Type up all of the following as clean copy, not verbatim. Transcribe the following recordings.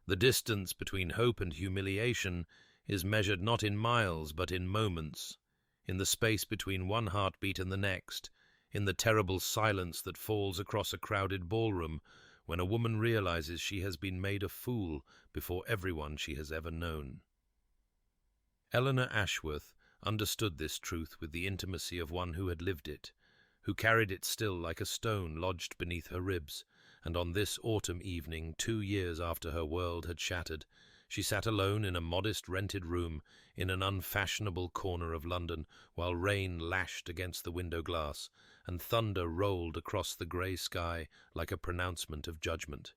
The distance between hope and humiliation is measured not in miles but in moments, in the space between one heartbeat and the next, in the terrible silence that falls across a crowded ballroom when a woman realizes she has been made a fool before everyone she has ever known. Eleanor Ashworth understood this truth with the intimacy of one who had lived it, who carried it still like a stone lodged beneath her ribs, and on this autumn evening, 2 years after her world had shattered, she sat alone in a modest rented room in an unfashionable corner of London, while rain lashed against the window glass and thunder rolled across the grey sky like a pronouncement of judgment.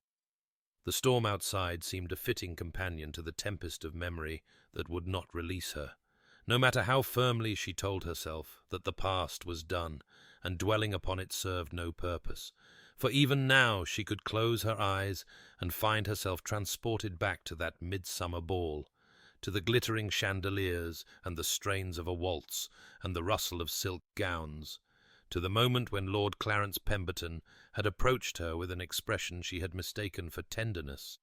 The storm outside seemed a fitting companion to the tempest of memory that would not release her, no matter how firmly she told herself that the past was done and dwelling upon it served no purpose. For even now she could close her eyes and find herself transported back to that midsummer ball, to the glittering chandeliers and the strains of a waltz and the rustle of silk gowns, to the moment when Lord Clarence Pemberton had approached her with an expression she had mistaken for tenderness,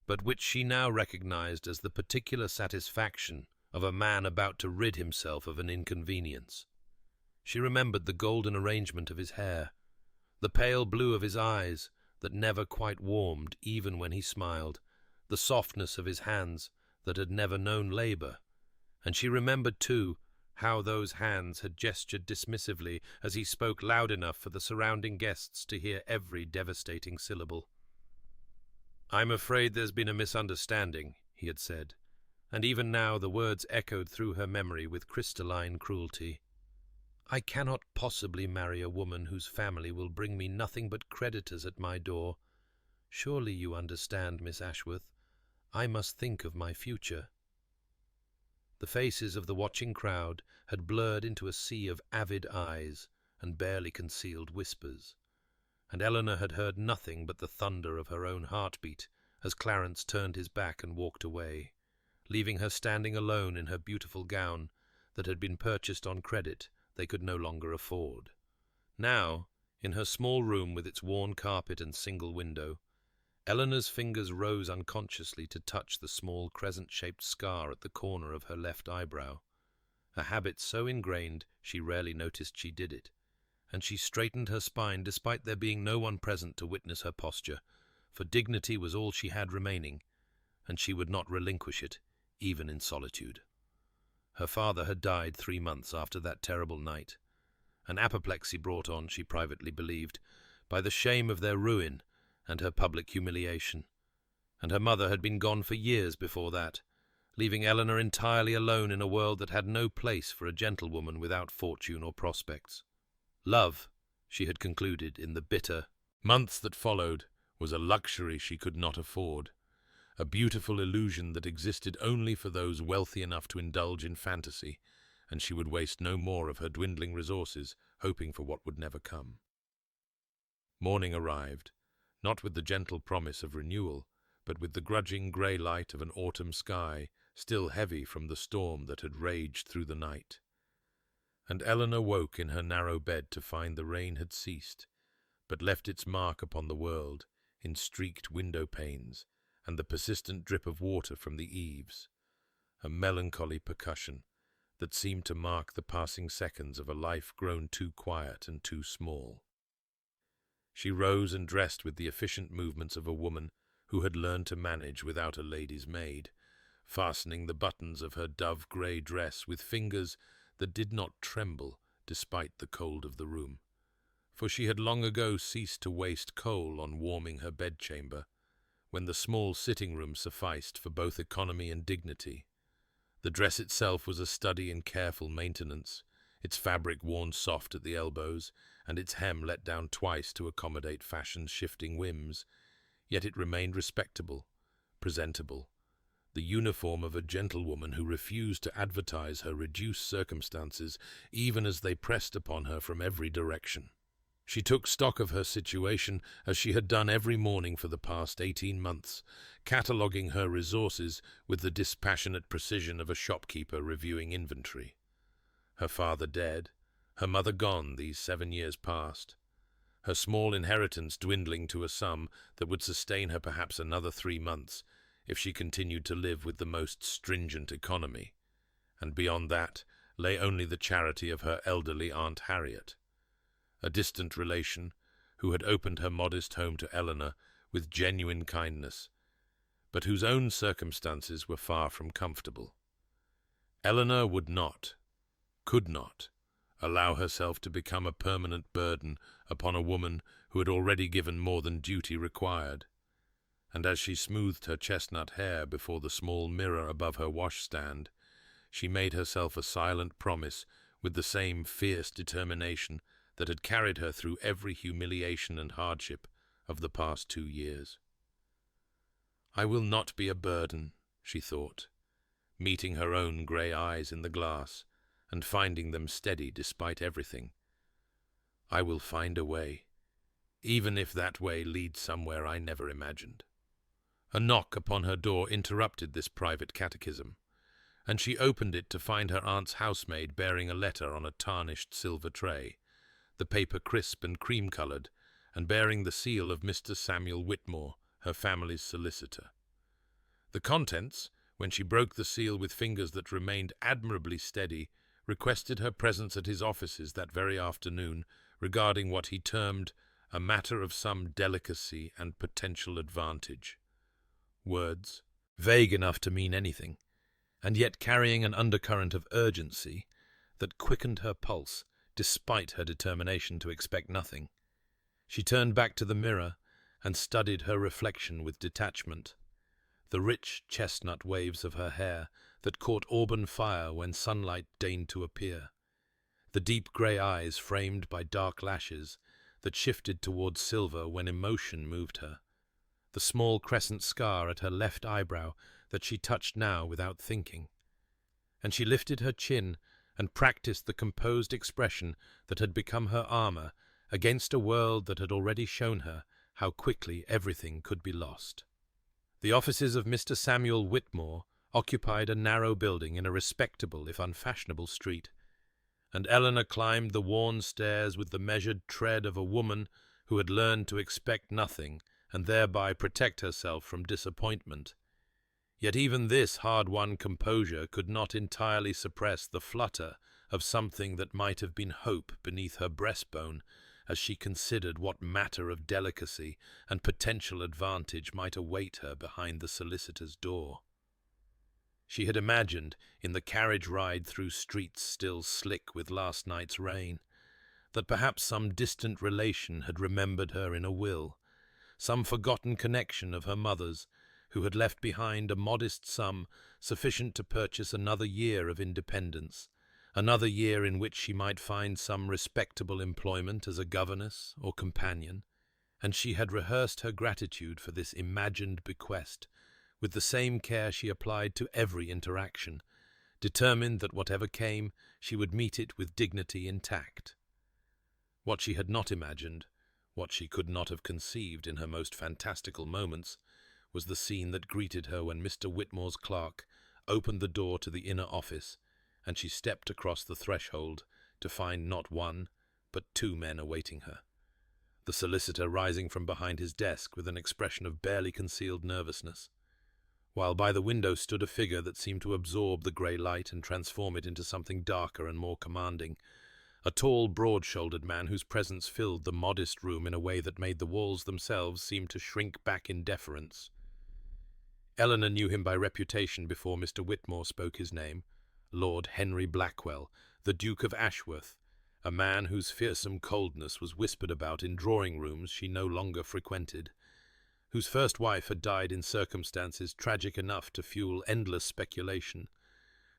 but which she now recognized as the particular satisfaction of a man about to rid himself of an inconvenience. She remembered the golden arrangement of his hair, the pale blue of his eyes that never quite warmed even when he smiled, the softness of his hands that had never known labor, and she remembered, too, how those hands had gestured dismissively as he spoke loud enough for the surrounding guests to hear every devastating syllable. "I'm afraid there's been a misunderstanding," he had said, and even now the words echoed through her memory with crystalline cruelty. "I cannot possibly marry a woman whose family will bring me nothing but creditors at my door. Surely you understand, Miss Ashworth. I must think of my future." The faces of the watching crowd had blurred into a sea of avid eyes and barely concealed whispers, and Eleanor had heard nothing but the thunder of her own heartbeat as Clarence turned his back and walked away, leaving her standing alone in her beautiful gown that had been purchased on credit they could no longer afford. Now, in her small room with its worn carpet and single window, Eleanor's fingers rose unconsciously to touch the small crescent-shaped scar at the corner of her left eyebrow, a habit so ingrained she rarely noticed she did it, and she straightened her spine despite there being no one present to witness her posture, for dignity was all she had remaining, and she would not relinquish it, even in solitude. Her father had died 3 months after that terrible night, an apoplexy brought on, she privately believed, by the shame of their ruin and her public humiliation, and her mother had been gone for years before that, leaving Eleanor entirely alone in a world that had no place for a gentlewoman without fortune or prospects. Love, she had concluded in the bitter months that followed, was a luxury she could not afford, a beautiful illusion that existed only for those wealthy enough to indulge in fantasy, and she would waste no more of her dwindling resources hoping for what would never come. Morning arrived, not with the gentle promise of renewal, but with the grudging grey light of an autumn sky, still heavy from the storm that had raged through the night. And Eleanor woke in her narrow bed to find the rain had ceased, but left its mark upon the world in streaked window panes and the persistent drip of water from the eaves, a melancholy percussion that seemed to mark the passing seconds of a life grown too quiet and too small. She rose and dressed with the efficient movements of a woman who had learned to manage without a lady's maid, fastening the buttons of her dove-grey dress with fingers that did not tremble despite the cold of the room, for she had long ago ceased to waste coal on warming her bedchamber, when the small sitting-room sufficed for both economy and dignity. The dress itself was a study in careful maintenance, its fabric worn soft at the elbows, and its hem let down twice to accommodate fashion's shifting whims, yet it remained respectable, presentable, the uniform of a gentlewoman who refused to advertise her reduced circumstances even as they pressed upon her from every direction. She took stock of her situation as she had done every morning for the past 18 months, cataloguing her resources with the dispassionate precision of a shopkeeper reviewing inventory. Her father dead, her mother gone these 7 years past, her small inheritance dwindling to a sum that would sustain her perhaps another 3 months, if she continued to live with the most stringent economy, and beyond that lay only the charity of her elderly Aunt Harriet, a distant relation who had opened her modest home to Eleanor with genuine kindness, but whose own circumstances were far from comfortable. Eleanor could not, allow herself to become a permanent burden upon a woman who had already given more than duty required, and as she smoothed her chestnut hair before the small mirror above her washstand, she made herself a silent promise with the same fierce determination that had carried her through every humiliation and hardship of the past 2 years. "I will not be a burden," she thought, meeting her own grey eyes in the glass and finding them steady despite everything. "I will find a way, even if that way leads somewhere I never imagined." A knock upon her door interrupted this private catechism, and she opened it to find her aunt's housemaid bearing a letter on a tarnished silver tray, the paper crisp and cream-coloured, and bearing the seal of Mr. Samuel Whitmore, her family's solicitor. The contents, when she broke the seal with fingers that remained admirably steady, requested her presence at his offices that very afternoon regarding what he termed a matter of some delicacy and potential advantage. Words, vague enough to mean anything, and yet carrying an undercurrent of urgency that quickened her pulse despite her determination to expect nothing. She turned back to the mirror and studied her reflection with detachment. The rich chestnut waves of her hair that caught auburn fire when sunlight deigned to appear. The deep grey eyes framed by dark lashes that shifted towards silver when emotion moved her. The small crescent scar at her left eyebrow that she touched now without thinking. And she lifted her chin and practiced the composed expression that had become her armour against a world that had already shown her how quickly everything could be lost. The offices of Mr. Samuel Whitmore occupied a narrow building in a respectable if unfashionable street, and Eleanor climbed the worn stairs with the measured tread of a woman who had learned to expect nothing and thereby protect herself from disappointment. Yet even this hard-won composure could not entirely suppress the flutter of something that might have been hope beneath her breastbone as she considered what matter of delicacy and potential advantage might await her behind the solicitor's door. She had imagined, in the carriage ride through streets still slick with last night's rain, that perhaps some distant relation had remembered her in a will, some forgotten connection of her mother's, who had left behind a modest sum sufficient to purchase another year of independence, another year in which she might find some respectable employment as a governess or companion, and she had rehearsed her gratitude for this imagined bequest with the same care she applied to every interaction, determined that whatever came, she would meet it with dignity intact. What she had not imagined, what she could not have conceived in her most fantastical moments, was the scene that greeted her when Mr. Whitmore's clerk opened the door to the inner office, and she stepped across the threshold to find not one, but 2 men awaiting her. The solicitor rising from behind his desk with an expression of barely concealed nervousness, while by the window stood a figure that seemed to absorb the grey light and transform it into something darker and more commanding, a tall, broad-shouldered man whose presence filled the modest room in a way that made the walls themselves seem to shrink back in deference. Eleanor knew him by reputation before Mr. Whitmore spoke his name, Lord Henry Blackwell, the Duke of Ashworth, a man whose fearsome coldness was whispered about in drawing-rooms she no longer frequented, whose first wife had died in circumstances tragic enough to fuel endless speculation,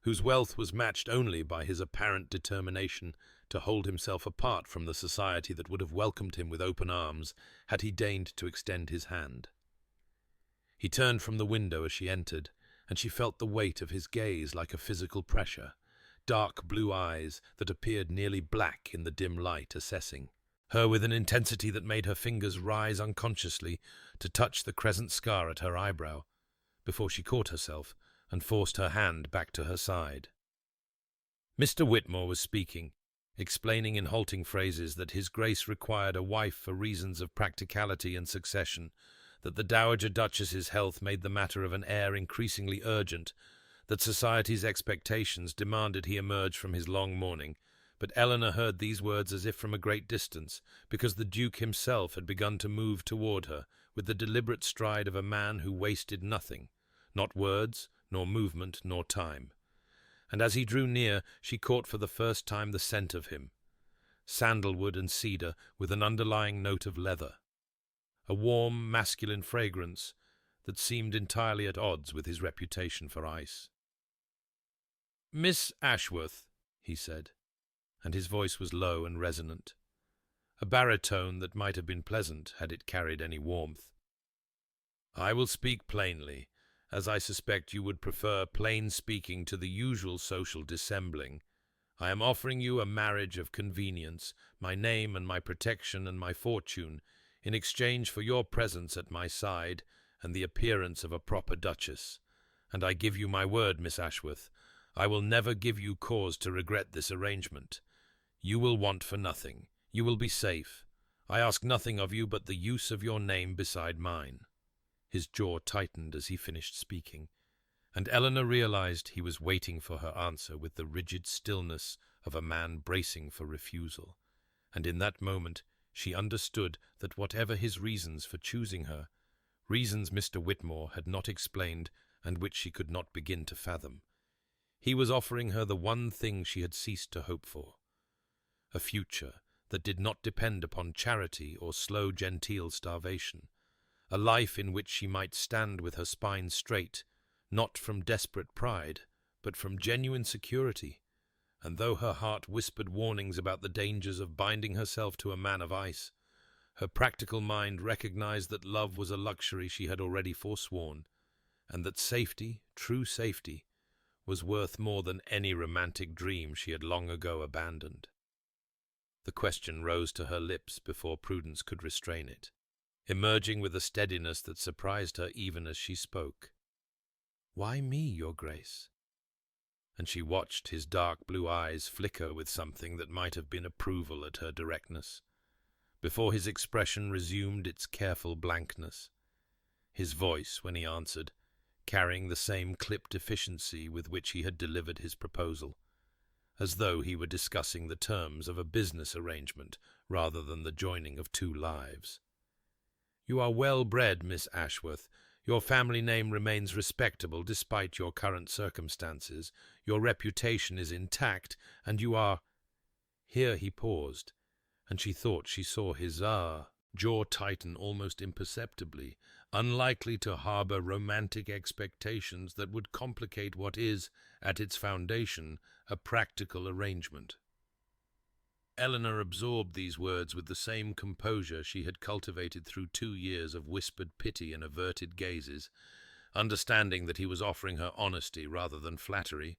whose wealth was matched only by his apparent determination to hold himself apart from the society that would have welcomed him with open arms had he deigned to extend his hand. He turned from the window as she entered, and she felt the weight of his gaze like a physical pressure, dark blue eyes that appeared nearly black in the dim light assessing her with an intensity that made her fingers rise unconsciously to touch the crescent scar at her eyebrow, before she caught herself and forced her hand back to her side. Mr. Whitmore was speaking, explaining in halting phrases that his Grace required a wife for reasons of practicality and succession, that the Dowager Duchess's health made the matter of an heir increasingly urgent, that society's expectations demanded he emerge from his long mourning. But Eleanor heard these words as if from a great distance, because the Duke himself had begun to move toward her with the deliberate stride of a man who wasted nothing, not words, nor movement, nor time. And as he drew near, she caught for the first time the scent of him, sandalwood and cedar with an underlying note of leather, a warm, masculine fragrance that seemed entirely at odds with his reputation for ice. "Miss Ashworth," he said, and his voice was low and resonant, a baritone that might have been pleasant had it carried any warmth. "I will speak plainly, as I suspect you would prefer plain speaking to the usual social dissembling. I am offering you a marriage of convenience, my name and my protection and my fortune, in exchange for your presence at my side and the appearance of a proper duchess. And I give you my word, Miss Ashworth, I will never give you cause to regret this arrangement. You will want for nothing. You will be safe. I ask nothing of you but the use of your name beside mine." His jaw tightened as he finished speaking, and Eleanor realized he was waiting for her answer with the rigid stillness of a man bracing for refusal. And in that moment she understood that whatever his reasons for choosing her, reasons Mr. Whitmore had not explained and which she could not begin to fathom, he was offering her the one thing she had ceased to hope for, a future that did not depend upon charity or slow genteel starvation, a life in which she might stand with her spine straight, not from desperate pride, but from genuine security. And though her heart whispered warnings about the dangers of binding herself to a man of ice, her practical mind recognized that love was a luxury she had already forsworn, and that safety, true safety, was worth more than any romantic dream she had long ago abandoned. The question rose to her lips before prudence could restrain it, emerging with a steadiness that surprised her even as she spoke. "Why me, your Grace?" And she watched his dark blue eyes flicker with something that might have been approval at her directness, before his expression resumed its careful blankness, his voice, when he answered, carrying the same clipped efficiency with which he had delivered his proposal, as though he were discussing the terms of a business arrangement rather than the joining of two lives. "You are well bred, Miss Ashworth. Your family name remains respectable despite your current circumstances. Your reputation is intact, and you are—" Here he paused, and she thought she saw his jaw tighten almost imperceptibly, unlikely to harbour romantic expectations that would complicate what is, at its foundation, a practical arrangement. Eleanor absorbed these words with the same composure she had cultivated through 2 years of whispered pity and averted gazes, understanding that he was offering her honesty rather than flattery,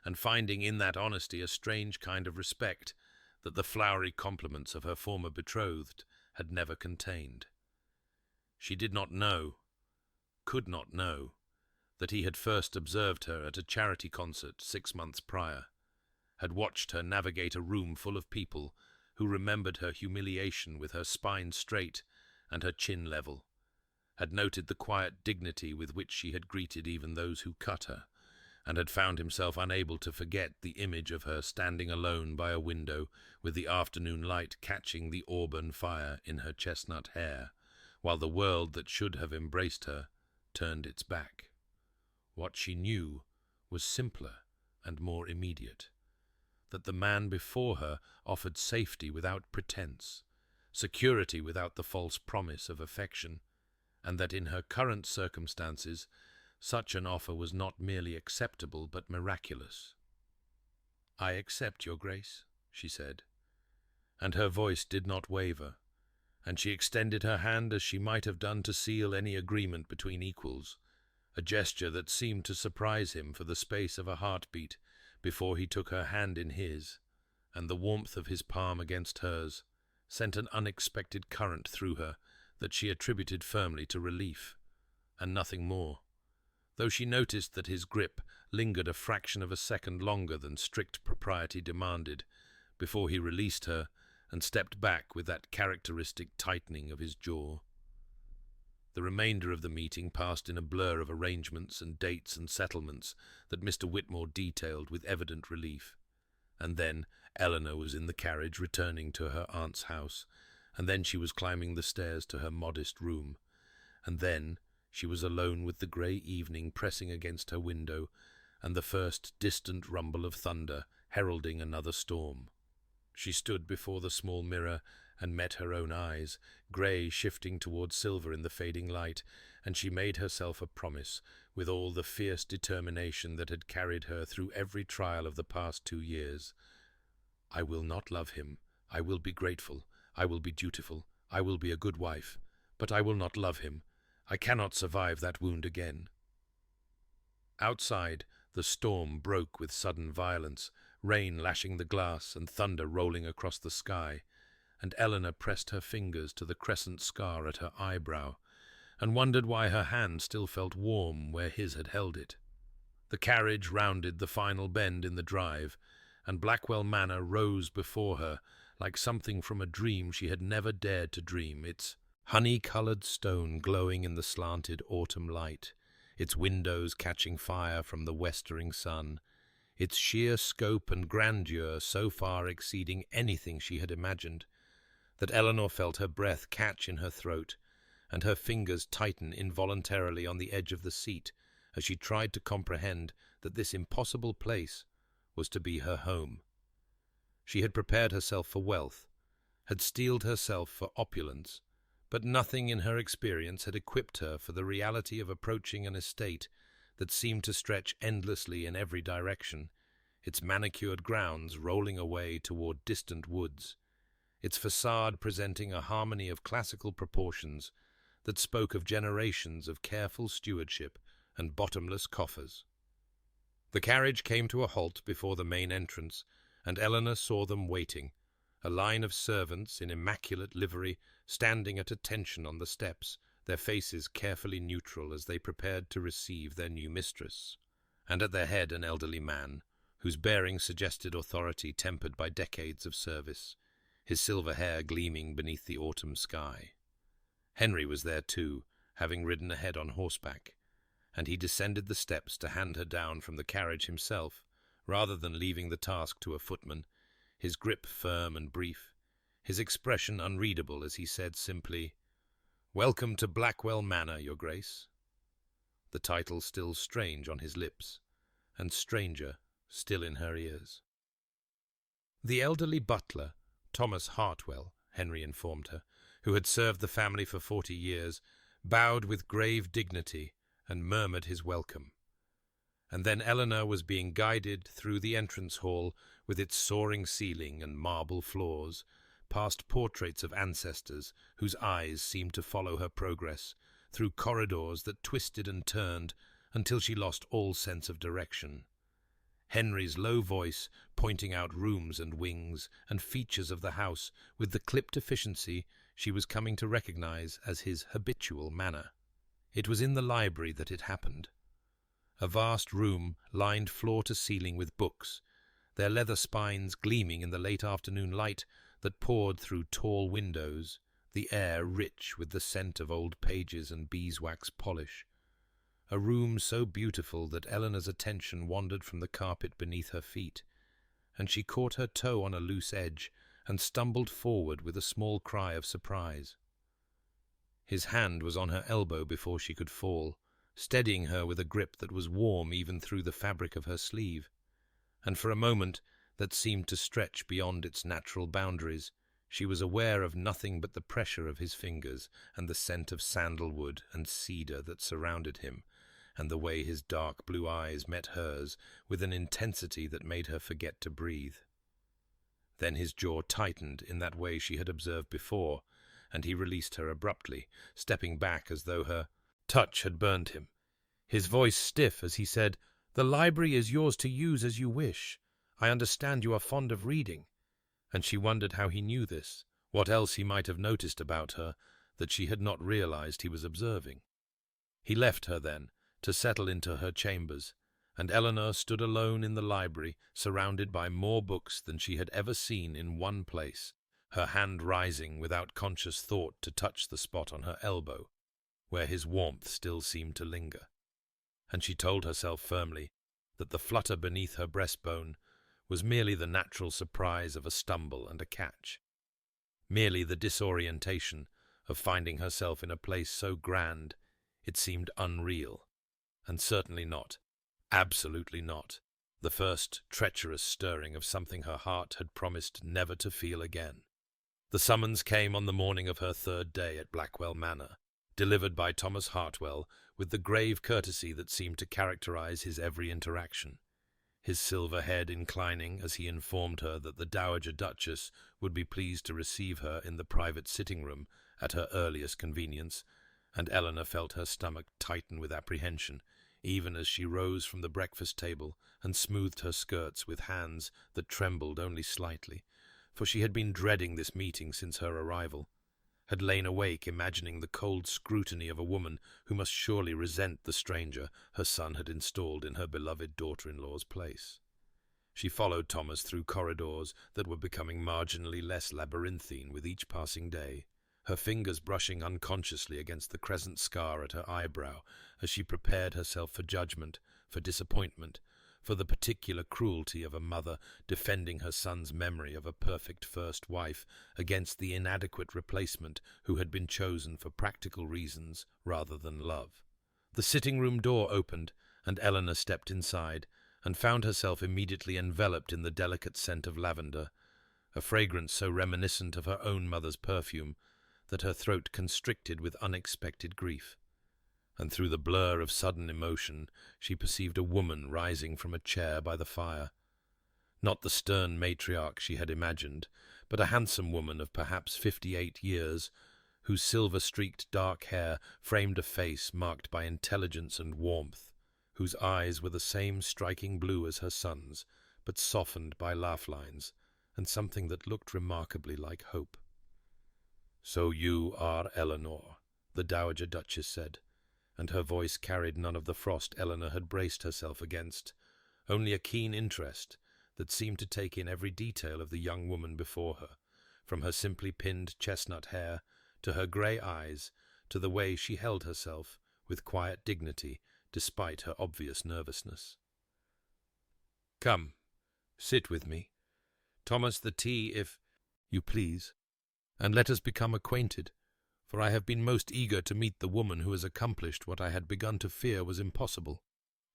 and finding in that honesty a strange kind of respect that the flowery compliments of her former betrothed had never contained. She did not know, could not know, that he had first observed her at a charity concert 6 months prior, had watched her navigate a room full of people who remembered her humiliation with her spine straight and her chin level, had noted the quiet dignity with which she had greeted even those who cut her, and had found himself unable to forget the image of her standing alone by a window with the afternoon light catching the auburn fire in her chestnut hair, while the world that should have embraced her turned its back. What she knew was simpler and more immediate, that the man before her offered safety without pretense, security without the false promise of affection, and that in her current circumstances such an offer was not merely acceptable but miraculous. "I accept, your Grace," she said, and her voice did not waver, and she extended her hand as she might have done to seal any agreement between equals, a gesture that seemed to surprise him for the space of a heartbeat before he took her hand in his, and the warmth of his palm against hers sent an unexpected current through her that she attributed firmly to relief, and nothing more, though she noticed that his grip lingered a fraction of a second longer than strict propriety demanded before he released her and stepped back with that characteristic tightening of his jaw. The remainder of the meeting passed in a blur of arrangements and dates and settlements that Mr. Whitmore detailed with evident relief. And then Eleanor was in the carriage returning to her aunt's house, and then she was climbing the stairs to her modest room, and then she was alone with the grey evening pressing against her window, and the first distant rumble of thunder heralding another storm. She stood before the small mirror and met her own eyes, grey shifting towards silver in the fading light, and she made herself a promise, with all the fierce determination that had carried her through every trial of the past 2 years. I will not love him. I will be grateful. I will be dutiful. I will be a good wife. But I will not love him. I cannot survive that wound again. Outside, the storm broke with sudden violence, rain lashing the glass and thunder rolling across the sky, and Eleanor pressed her fingers to the crescent scar at her eyebrow, and wondered why her hand still felt warm where his had held it. The carriage rounded the final bend in the drive, and Blackwell Manor rose before her like something from a dream she had never dared to dream, its honey-coloured stone glowing in the slanted autumn light, its windows catching fire from the westering sun, its sheer scope and grandeur so far exceeding anything she had imagined, that Eleanor felt her breath catch in her throat, and her fingers tighten involuntarily on the edge of the seat as she tried to comprehend that this impossible place was to be her home. She had prepared herself for wealth, had steeled herself for opulence, but nothing in her experience had equipped her for the reality of approaching an estate that seemed to stretch endlessly in every direction, its manicured grounds rolling away toward distant woods, its facade presenting a harmony of classical proportions that spoke of generations of careful stewardship and bottomless coffers. The carriage came to a halt before the main entrance, and Eleanor saw them waiting, a line of servants in immaculate livery standing at attention on the steps, their faces carefully neutral as they prepared to receive their new mistress, and at their head an elderly man, whose bearing suggested authority tempered by decades of service, his silver hair gleaming beneath the autumn sky. Henry was there too, having ridden ahead on horseback, and he descended the steps to hand her down from the carriage himself, rather than leaving the task to a footman, his grip firm and brief, his expression unreadable as he said simply, "Welcome to Blackwell Manor, Your Grace," the title still strange on his lips, and stranger still in her ears. The elderly butler, Thomas Hartwell, Henry informed her, who had served the family for 40 years, bowed with grave dignity and murmured his welcome. And then Eleanor was being guided through the entrance hall with its soaring ceiling and marble floors, past portraits of ancestors whose eyes seemed to follow her progress, through corridors that twisted and turned until she lost all sense of direction. Henry's low voice pointing out rooms and wings and features of the house with the clipped efficiency she was coming to recognize as his habitual manner. It was in the library that it happened. A vast room lined floor to ceiling with books, their leather spines gleaming in the late afternoon light that poured through tall windows, the air rich with the scent of old pages and beeswax polish. A room so beautiful that Eleanor's attention wandered from the carpet beneath her feet, and she caught her toe on a loose edge and stumbled forward with a small cry of surprise. His hand was on her elbow before she could fall, steadying her with a grip that was warm even through the fabric of her sleeve, and for a moment that seemed to stretch beyond its natural boundaries, she was aware of nothing but the pressure of his fingers and the scent of sandalwood and cedar that surrounded him, and the way his dark blue eyes met hers with an intensity that made her forget to breathe. Then his jaw tightened in that way she had observed before, and he released her abruptly, stepping back as though her touch had burned him, his voice stiff as he said, "The library is yours to use as you wish. I understand you are fond of reading." And she wondered how he knew this, what else he might have noticed about her that she had not realized he was observing. He left her then, to settle into her chambers, and Eleanor stood alone in the library, surrounded by more books than she had ever seen in one place, her hand rising without conscious thought to touch the spot on her elbow. where his warmth still seemed to linger. And she told herself firmly that the flutter beneath her breastbone was merely the natural surprise of a stumble and a catch, merely the disorientation of finding herself in a place so grand it seemed unreal, and certainly not, absolutely not, the first treacherous stirring of something her heart had promised never to feel again. The summons came on the morning of her third day at Blackwell Manor, delivered by Thomas Hartwell with the grave courtesy that seemed to characterize his every interaction, his silver head inclining as he informed her that the Dowager Duchess would be pleased to receive her in the private sitting-room at her earliest convenience, and Eleanor felt her stomach tighten with apprehension, even as she rose from the breakfast table and smoothed her skirts with hands that trembled only slightly, for she had been dreading this meeting since her arrival, had lain awake imagining the cold scrutiny of a woman who must surely resent the stranger her son had installed in her beloved daughter-in-law's place. She followed Thomas through corridors that were becoming marginally less labyrinthine with each passing day, her fingers brushing unconsciously against the crescent scar at her eyebrow as she prepared herself for judgment, for disappointment, for the particular cruelty of a mother defending her son's memory of a perfect first wife against the inadequate replacement who had been chosen for practical reasons rather than love. The sitting-room door opened, and Eleanor stepped inside and found herself immediately enveloped in the delicate scent of lavender, a fragrance so reminiscent of her own mother's perfume that her throat constricted with unexpected grief. And through the blur of sudden emotion she perceived a woman rising from a chair by the fire. Not the stern matriarch she had imagined, but a handsome woman of perhaps 58 years, whose silver-streaked dark hair framed a face marked by intelligence and warmth, whose eyes were the same striking blue as her son's, but softened by laugh lines, and something that looked remarkably like hope. "So you are Eleanor," the Dowager Duchess said, and her voice carried none of the frost Eleanor had braced herself against, only a keen interest that seemed to take in every detail of the young woman before her, from her simply pinned chestnut hair to her grey eyes to the way she held herself with quiet dignity despite her obvious nervousness. "Come, sit with me, Thomas, the tea, if you please, and let us become acquainted, for I have been most eager to meet the woman who has accomplished what I had begun to fear was impossible."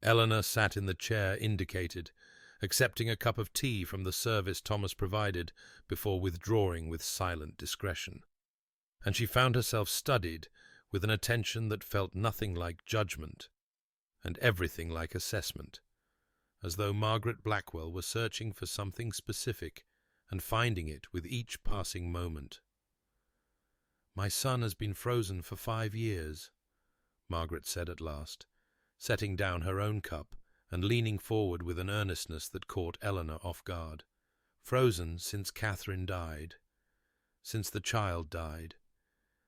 Eleanor sat in the chair indicated, accepting a cup of tea from the service Thomas provided before withdrawing with silent discretion, and she found herself studied with an attention that felt nothing like judgment and everything like assessment, as though Margaret Blackwell were searching for something specific and finding it with each passing moment. "My son has been frozen for 5 years, Margaret said at last, setting down her own cup and leaning forward with an earnestness that caught Eleanor off guard. "Frozen since Catherine died, since the child died,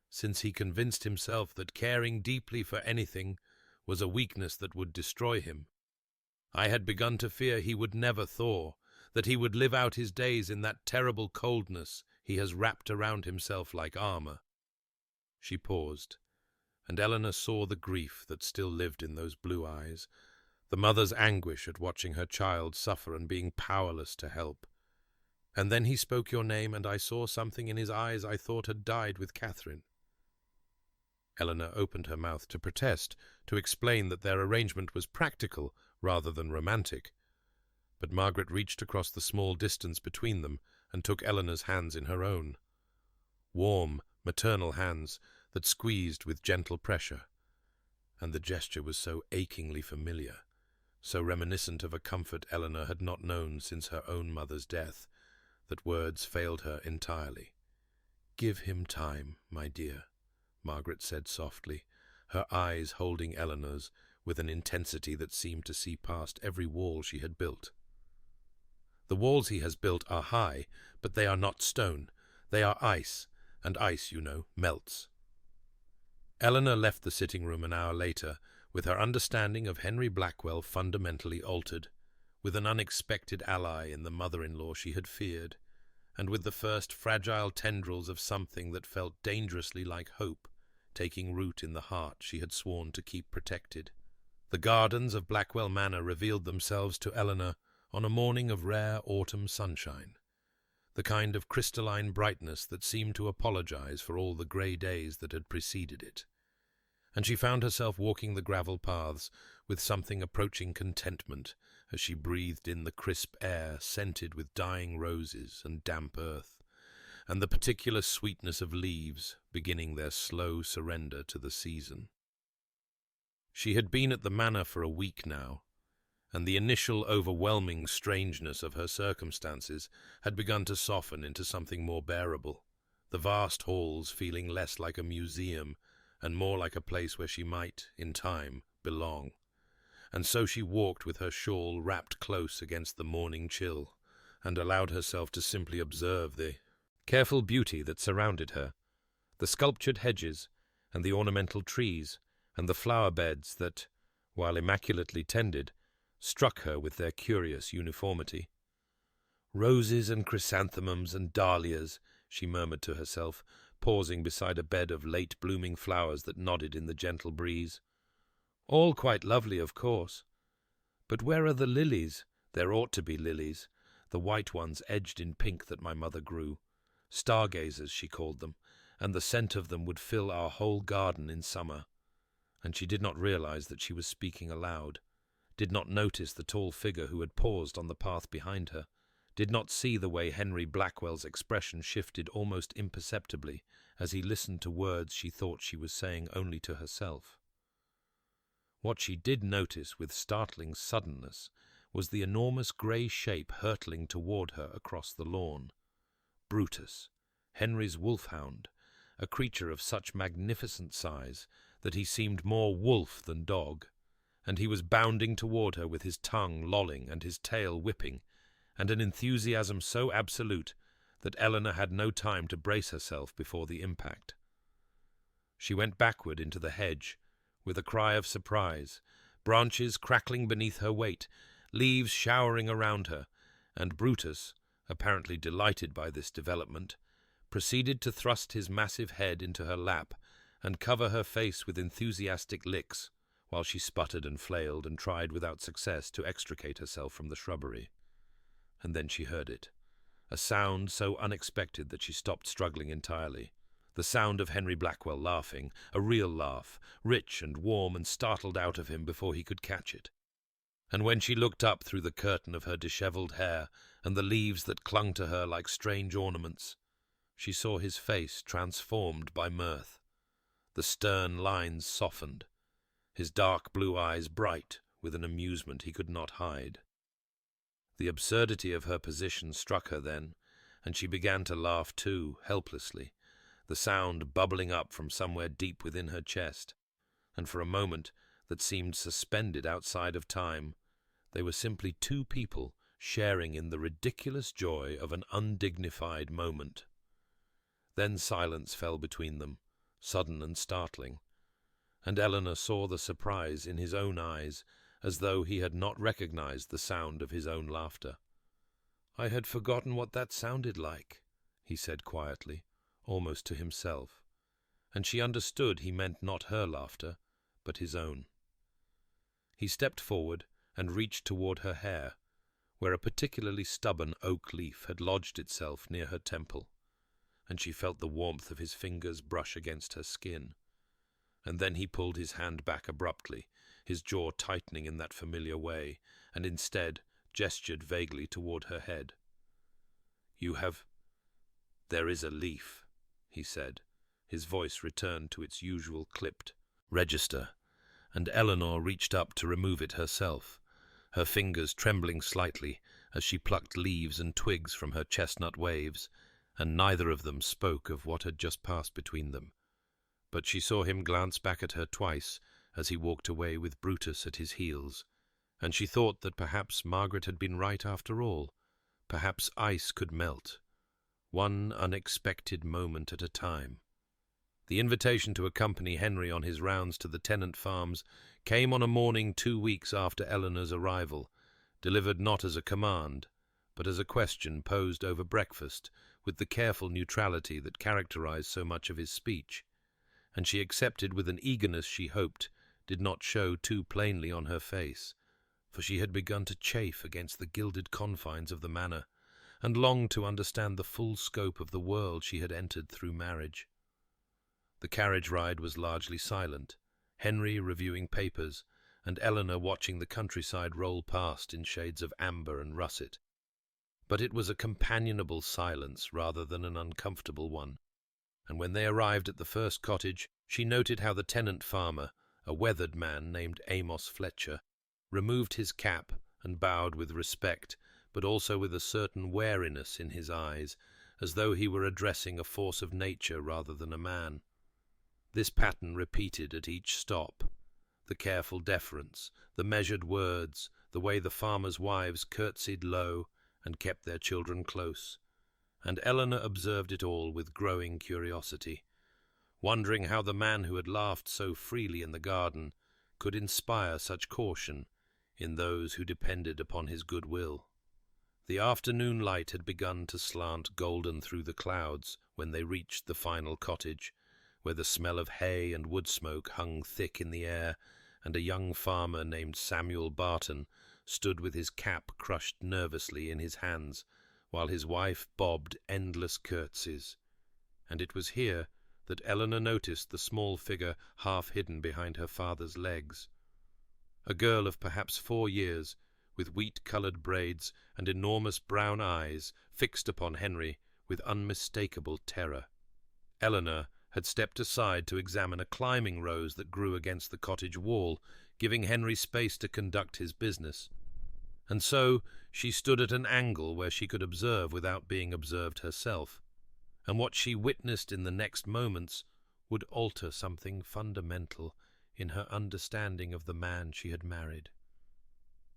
since he convinced himself that caring deeply for anything was a weakness that would destroy him. I had begun to fear he would never thaw, that he would live out his days in that terrible coldness he has wrapped around himself like armor." She paused, and Eleanor saw the grief that still lived in those blue eyes, the mother's anguish at watching her child suffer and being powerless to help. "And then he spoke your name, and I saw something in his eyes I thought had died with Catherine." Eleanor opened her mouth to protest, to explain that their arrangement was practical rather than romantic, but Margaret reached across the small distance between them and took Eleanor's hands in her own. Warm, maternal hands that squeezed with gentle pressure, and the gesture was so achingly familiar, so reminiscent of a comfort Eleanor had not known since her own mother's death, that words failed her entirely. "Give him time, my dear," Margaret said softly, her eyes holding Eleanor's with an intensity that seemed to see past every wall she had built. "The walls he has built are high, but they are not stone. They are ice, and ice, you know, melts." Eleanor left the sitting-room an hour later, with her understanding of Henry Blackwell fundamentally altered, with an unexpected ally in the mother-in-law she had feared, and with the first fragile tendrils of something that felt dangerously like hope taking root in the heart she had sworn to keep protected. The gardens of Blackwell Manor revealed themselves to Eleanor on a morning of rare autumn sunshine, the kind of crystalline brightness that seemed to apologize for all the grey days that had preceded it. And she found herself walking the gravel paths with something approaching contentment as she breathed in the crisp air scented with dying roses and damp earth, and the particular sweetness of leaves beginning their slow surrender to the season. She had been at the manor for a week now, and the initial overwhelming strangeness of her circumstances had begun to soften into something more bearable, the vast halls feeling less like a museum and more like a place where she might, in time, belong. And so she walked with her shawl wrapped close against the morning chill, and allowed herself to simply observe the careful beauty that surrounded her, the sculptured hedges and the ornamental trees and the flower beds that, while immaculately tended, struck her with their curious uniformity. "Roses and chrysanthemums and dahlias," she murmured to herself, pausing beside a bed of late-blooming flowers that nodded in the gentle breeze. "All quite lovely, of course. But where are the lilies? There ought to be lilies, the white ones edged in pink that my mother grew. Stargazers, she called them, and the scent of them would fill our whole garden in summer." And she did not realize that she was speaking aloud, did not notice the tall figure who had paused on the path behind her, did not see the way Henry Blackwell's expression shifted almost imperceptibly as he listened to words she thought she was saying only to herself. What she did notice with startling suddenness was the enormous grey shape hurtling toward her across the lawn. Brutus, Henry's wolfhound, a creature of such magnificent size that he seemed more wolf than dog, and he was bounding toward her with his tongue lolling and his tail whipping, and an enthusiasm so absolute that Eleanor had no time to brace herself before the impact. She went backward into the hedge, with a cry of surprise, branches crackling beneath her weight, leaves showering around her, and Brutus, apparently delighted by this development, proceeded to thrust his massive head into her lap and cover her face with enthusiastic licks, while she sputtered and flailed and tried without success to extricate herself from the shrubbery. And then she heard it, a sound so unexpected that she stopped struggling entirely. The sound of Henry Blackwell laughing, a real laugh, rich and warm and startled out of him before he could catch it. And when she looked up through the curtain of her dishevelled hair and the leaves that clung to her like strange ornaments, she saw his face transformed by mirth. The stern lines softened, his dark blue eyes bright with an amusement he could not hide. The absurdity of her position struck her then, and she began to laugh too, helplessly, the sound bubbling up from somewhere deep within her chest, and for a moment that seemed suspended outside of time, they were simply two people sharing in the ridiculous joy of an undignified moment. Then silence fell between them, sudden and startling, and Eleanor saw the surprise in his own eyes, as though he had not recognized the sound of his own laughter. "I had forgotten what that sounded like," he said quietly, almost to himself, and she understood he meant not her laughter, but his own. He stepped forward and reached toward her hair, where a particularly stubborn oak leaf had lodged itself near her temple, and she felt the warmth of his fingers brush against her skin. And then he pulled his hand back abruptly, his jaw tightening in that familiar way, and instead gestured vaguely toward her head. "There is a leaf," he said. His voice returned to its usual clipped register, and Eleanor reached up to remove it herself, her fingers trembling slightly as she plucked leaves and twigs from her chestnut waves, and neither of them spoke of what had just passed between them. But she saw him glance back at her twice as he walked away with Brutus at his heels, and she thought that perhaps Margaret had been right after all. Perhaps ice could melt, one unexpected moment at a time. The invitation to accompany Henry on his rounds to the tenant farms came on a morning 2 weeks after Eleanor's arrival, delivered not as a command, but as a question posed over breakfast with the careful neutrality that characterized so much of his speech, and she accepted with an eagerness she hoped did not show too plainly on her face, for she had begun to chafe against the gilded confines of the manor, and longed to understand the full scope of the world she had entered through marriage. The carriage ride was largely silent, Henry reviewing papers, and Eleanor watching the countryside roll past in shades of amber and russet. But it was a companionable silence rather than an uncomfortable one, and when they arrived at the first cottage, she noted how the tenant farmer, a weathered man named Amos Fletcher, removed his cap and bowed with respect, but also with a certain wariness in his eyes, as though he were addressing a force of nature rather than a man. This pattern repeated at each stop: the careful deference, the measured words, the way the farmers' wives curtsied low and kept their children close, and Eleanor observed it all with growing curiosity, wondering how the man who had laughed so freely in the garden could inspire such caution in those who depended upon his good will. The afternoon light had begun to slant golden through the clouds when they reached the final cottage, where the smell of hay and wood smoke hung thick in the air, and a young farmer named Samuel Barton stood with his cap crushed nervously in his hands, while his wife bobbed endless curtsies. And it was here that Eleanor noticed the small figure half hidden behind her father's legs. A girl of perhaps 4 years, with wheat-coloured braids and enormous brown eyes, fixed upon Henry with unmistakable terror. Eleanor had stepped aside to examine a climbing rose that grew against the cottage wall, giving Henry space to conduct his business. And so she stood at an angle where she could observe without being observed herself, and what she witnessed in the next moments would alter something fundamental in her understanding of the man she had married.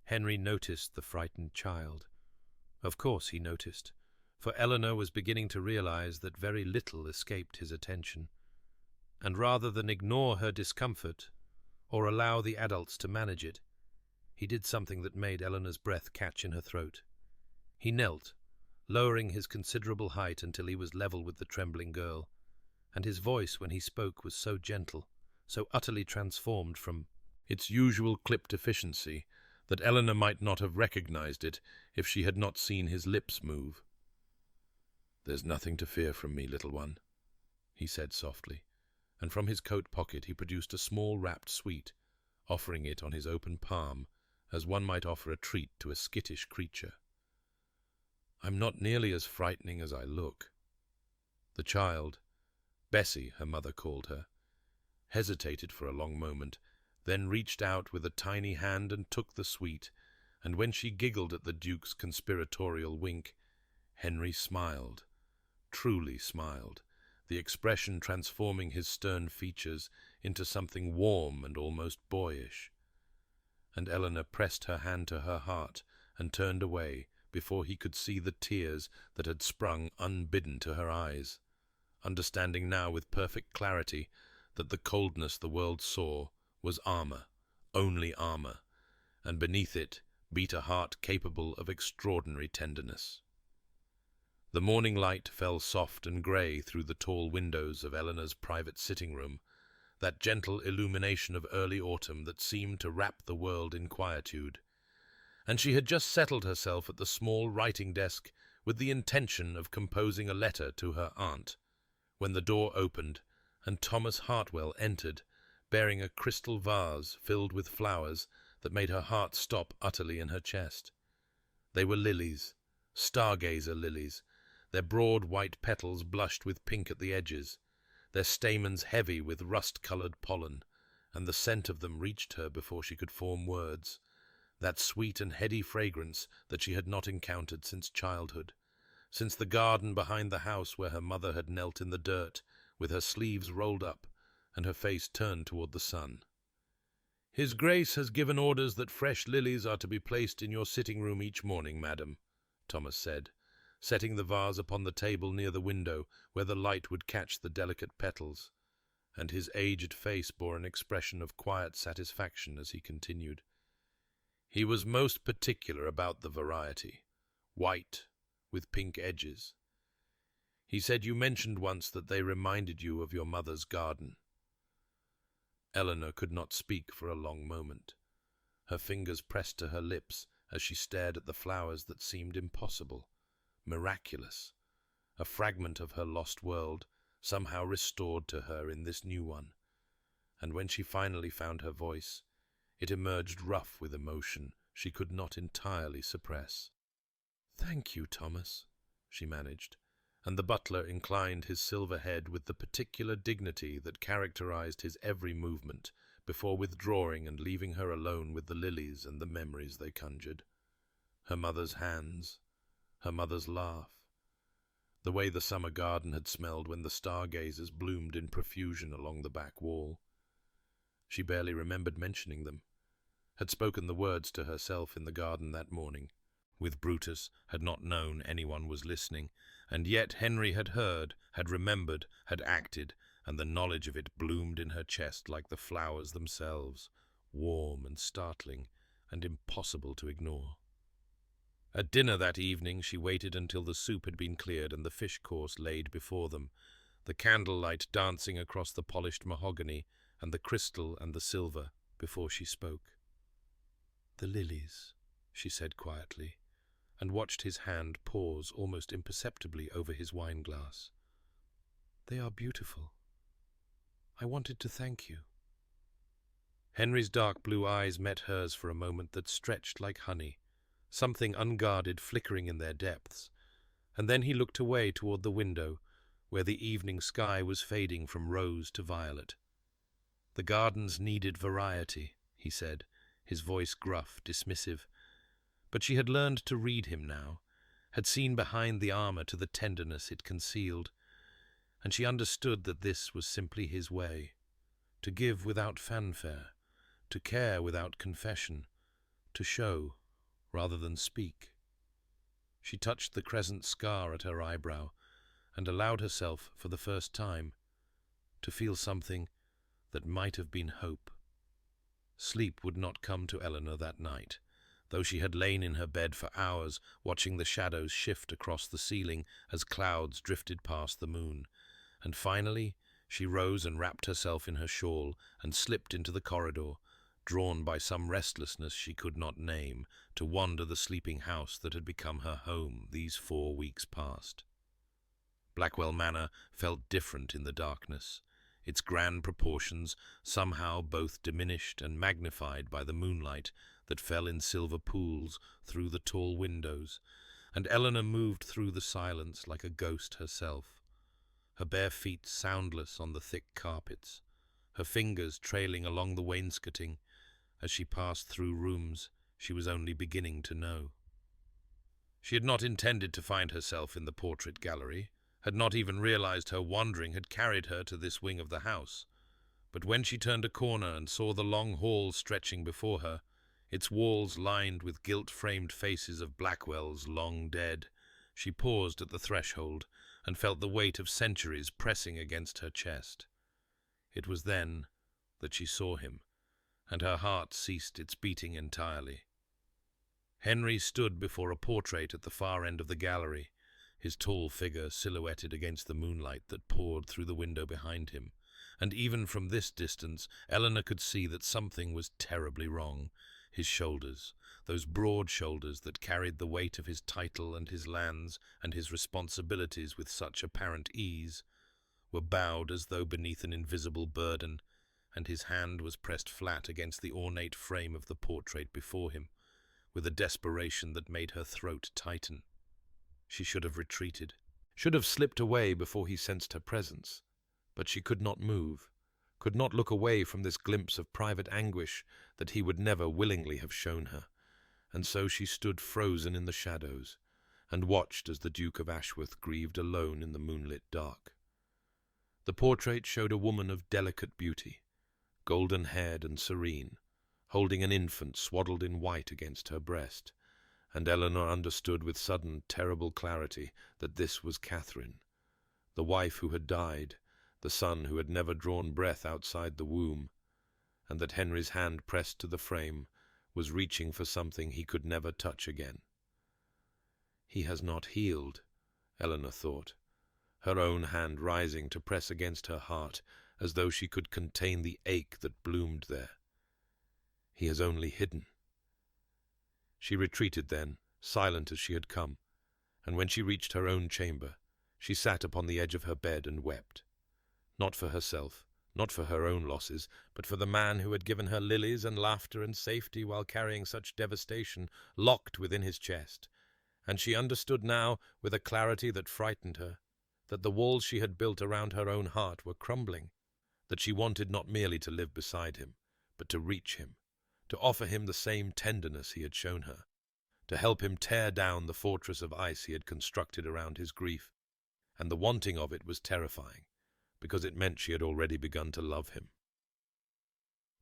Henry noticed the frightened child. Of course he noticed, for Eleanor was beginning to realize that very little escaped his attention, and rather than ignore her discomfort or allow the adults to manage it, he did something that made Eleanor's breath catch in her throat. He knelt, lowering his considerable height until he was level with the trembling girl, and his voice when he spoke was so gentle, so utterly transformed from its usual clipped efficiency, that Eleanor might not have recognized it if she had not seen his lips move. "There's nothing to fear from me, little one," he said softly, and from his coat pocket he produced a small wrapped sweet, offering it on his open palm, as one might offer a treat to a skittish creature. "I'm not nearly as frightening as I look." The child, Bessie her mother called her, hesitated for a long moment, then reached out with a tiny hand and took the sweet, and when she giggled at the Duke's conspiratorial wink, Henry smiled, truly smiled, the expression transforming his stern features into something warm and almost boyish. And Eleanor pressed her hand to her heart and turned away before he could see the tears that had sprung unbidden to her eyes, understanding now with perfect clarity that the coldness the world saw was armor, only armor, and beneath it beat a heart capable of extraordinary tenderness. The morning light fell soft and grey through the tall windows of Eleanor's private sitting-room, that gentle illumination of early autumn that seemed to wrap the world in quietude, and she had just settled herself at the small writing desk with the intention of composing a letter to her aunt, when the door opened and Thomas Hartwell entered, bearing a crystal vase filled with flowers that made her heart stop utterly in her chest. They were lilies, stargazer lilies, their broad white petals blushed with pink at the edges, their stamens heavy with rust-coloured pollen, and the scent of them reached her before she could form words, that sweet and heady fragrance that she had not encountered since childhood, since the garden behind the house where her mother had knelt in the dirt, with her sleeves rolled up and her face turned toward the sun. "His Grace has given orders that fresh lilies are to be placed in your sitting-room each morning, madam," Thomas said, setting the vase upon the table near the window where the light would catch the delicate petals, and his aged face bore an expression of quiet satisfaction as he continued. "He was most particular about the variety, white, with pink edges. He said you mentioned once that they reminded you of your mother's garden." Eleanor could not speak for a long moment. Her fingers pressed to her lips as she stared at the flowers that seemed impossible, miraculous, a fragment of her lost world, somehow restored to her in this new one. And when she finally found her voice, it emerged rough with emotion she could not entirely suppress. "Thank you, Thomas," she managed, and the butler inclined his silver head with the particular dignity that characterized his every movement, before withdrawing and leaving her alone with the lilies and the memories they conjured. Her mother's hands, her mother's laugh, the way the summer garden had smelled when the stargazers bloomed in profusion along the back wall. She barely remembered mentioning them, had spoken the words to herself in the garden that morning. With Brutus, had not known anyone was listening, and yet Henry had heard, had remembered, had acted, and the knowledge of it bloomed in her chest like the flowers themselves, warm and startling, and impossible to ignore. At dinner that evening she waited until the soup had been cleared and the fish course laid before them, the candlelight dancing across the polished mahogany and the crystal and the silver, before she spoke. "The lilies," she said quietly, and watched his hand pause almost imperceptibly over his wine-glass. "They are beautiful. I wanted to thank you." Henry's dark blue eyes met hers for a moment that stretched like honey, something unguarded flickering in their depths, and then he looked away toward the window, where the evening sky was fading from rose to violet. "The gardens needed variety," he said, his voice gruff, dismissive. But she had learned to read him now, had seen behind the armor to the tenderness it concealed, and she understood that this was simply his way, to give without fanfare, to care without confession, to show rather than speak. She touched the crescent scar at her eyebrow, and allowed herself, for the first time, to feel something that might have been hope. Sleep would not come to Eleanor that night, though she had lain in her bed for hours, watching the shadows shift across the ceiling as clouds drifted past the moon, and finally she rose and wrapped herself in her shawl and slipped into the corridor, drawn by some restlessness she could not name, to wander the sleeping house that had become her home these 4 weeks past. Blackwell Manor felt different in the darkness, its grand proportions somehow both diminished and magnified by the moonlight that fell in silver pools through the tall windows, and Eleanor moved through the silence like a ghost herself, her bare feet soundless on the thick carpets, her fingers trailing along the wainscoting as she passed through rooms she was only beginning to know. She had not intended to find herself in the portrait gallery, had not even realized her wandering had carried her to this wing of the house, but when she turned a corner and saw the long hall stretching before her, its walls lined with gilt-framed faces of Blackwells long dead, she paused at the threshold and felt the weight of centuries pressing against her chest. It was then that she saw him, and her heart ceased its beating entirely. Henry stood before a portrait at the far end of the gallery, his tall figure silhouetted against the moonlight that poured through the window behind him, and even from this distance Eleanor could see that something was terribly wrong. His shoulders, those broad shoulders that carried the weight of his title and his lands and his responsibilities with such apparent ease, were bowed as though beneath an invisible burden, and his hand was pressed flat against the ornate frame of the portrait before him, with a desperation that made her throat tighten. She should have retreated, should have slipped away before he sensed her presence, but she could not move, could not look away from this glimpse of private anguish that he would never willingly have shown her, and so she stood frozen in the shadows, and watched as the Duke of Ashworth grieved alone in the moonlit dark. The portrait showed a woman of delicate beauty, golden-haired and serene, holding an infant swaddled in white against her breast, and Eleanor understood with sudden, terrible clarity that this was Catherine, the wife who had died, the son who had never drawn breath outside the womb, and that Henry's hand pressed to the frame was reaching for something he could never touch again. He has not healed, Eleanor thought, her own hand rising to press against her heart as though she could contain the ache that bloomed there. He has only hidden. She retreated then, silent as she had come, and when she reached her own chamber, she sat upon the edge of her bed and wept. Not for herself, not for her own losses, but for the man who had given her lilies and laughter and safety while carrying such devastation, locked within his chest. And she understood now, with a clarity that frightened her, that the walls she had built around her own heart were crumbling, that she wanted not merely to live beside him, but to reach him, to offer him the same tenderness he had shown her, to help him tear down the fortress of ice he had constructed around his grief. And the wanting of it was terrifying, because it meant she had already begun to love him.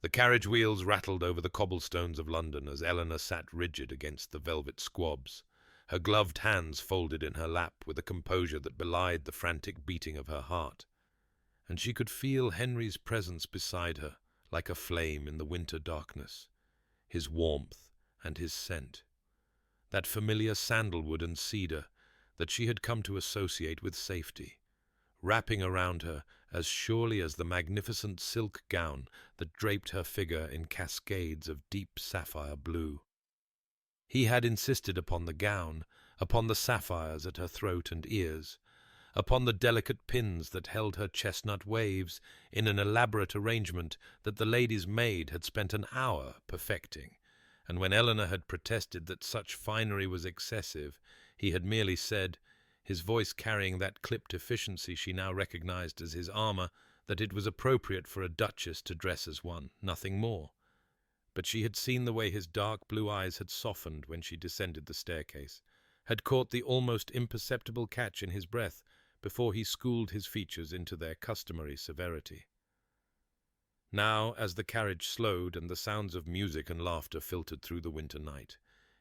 The carriage wheels rattled over the cobblestones of London as Eleanor sat rigid against the velvet squabs, her gloved hands folded in her lap with a composure that belied the frantic beating of her heart. And she could feel Henry's presence beside her, like a flame in the winter darkness, his warmth and his scent, that familiar sandalwood and cedar that she had come to associate with safety, wrapping around her as surely as the magnificent silk gown that draped her figure in cascades of deep sapphire blue. He had insisted upon the gown, upon the sapphires at her throat and ears, upon the delicate pins that held her chestnut waves in an elaborate arrangement that the lady's maid had spent an hour perfecting, and when Eleanor had protested that such finery was excessive, he had merely said, his voice carrying that clipped efficiency she now recognized as his armor, that it was appropriate for a duchess to dress as one, nothing more. But she had seen the way his dark blue eyes had softened when she descended the staircase, had caught the almost imperceptible catch in his breath before he schooled his features into their customary severity. Now, as the carriage slowed and the sounds of music and laughter filtered through the winter night,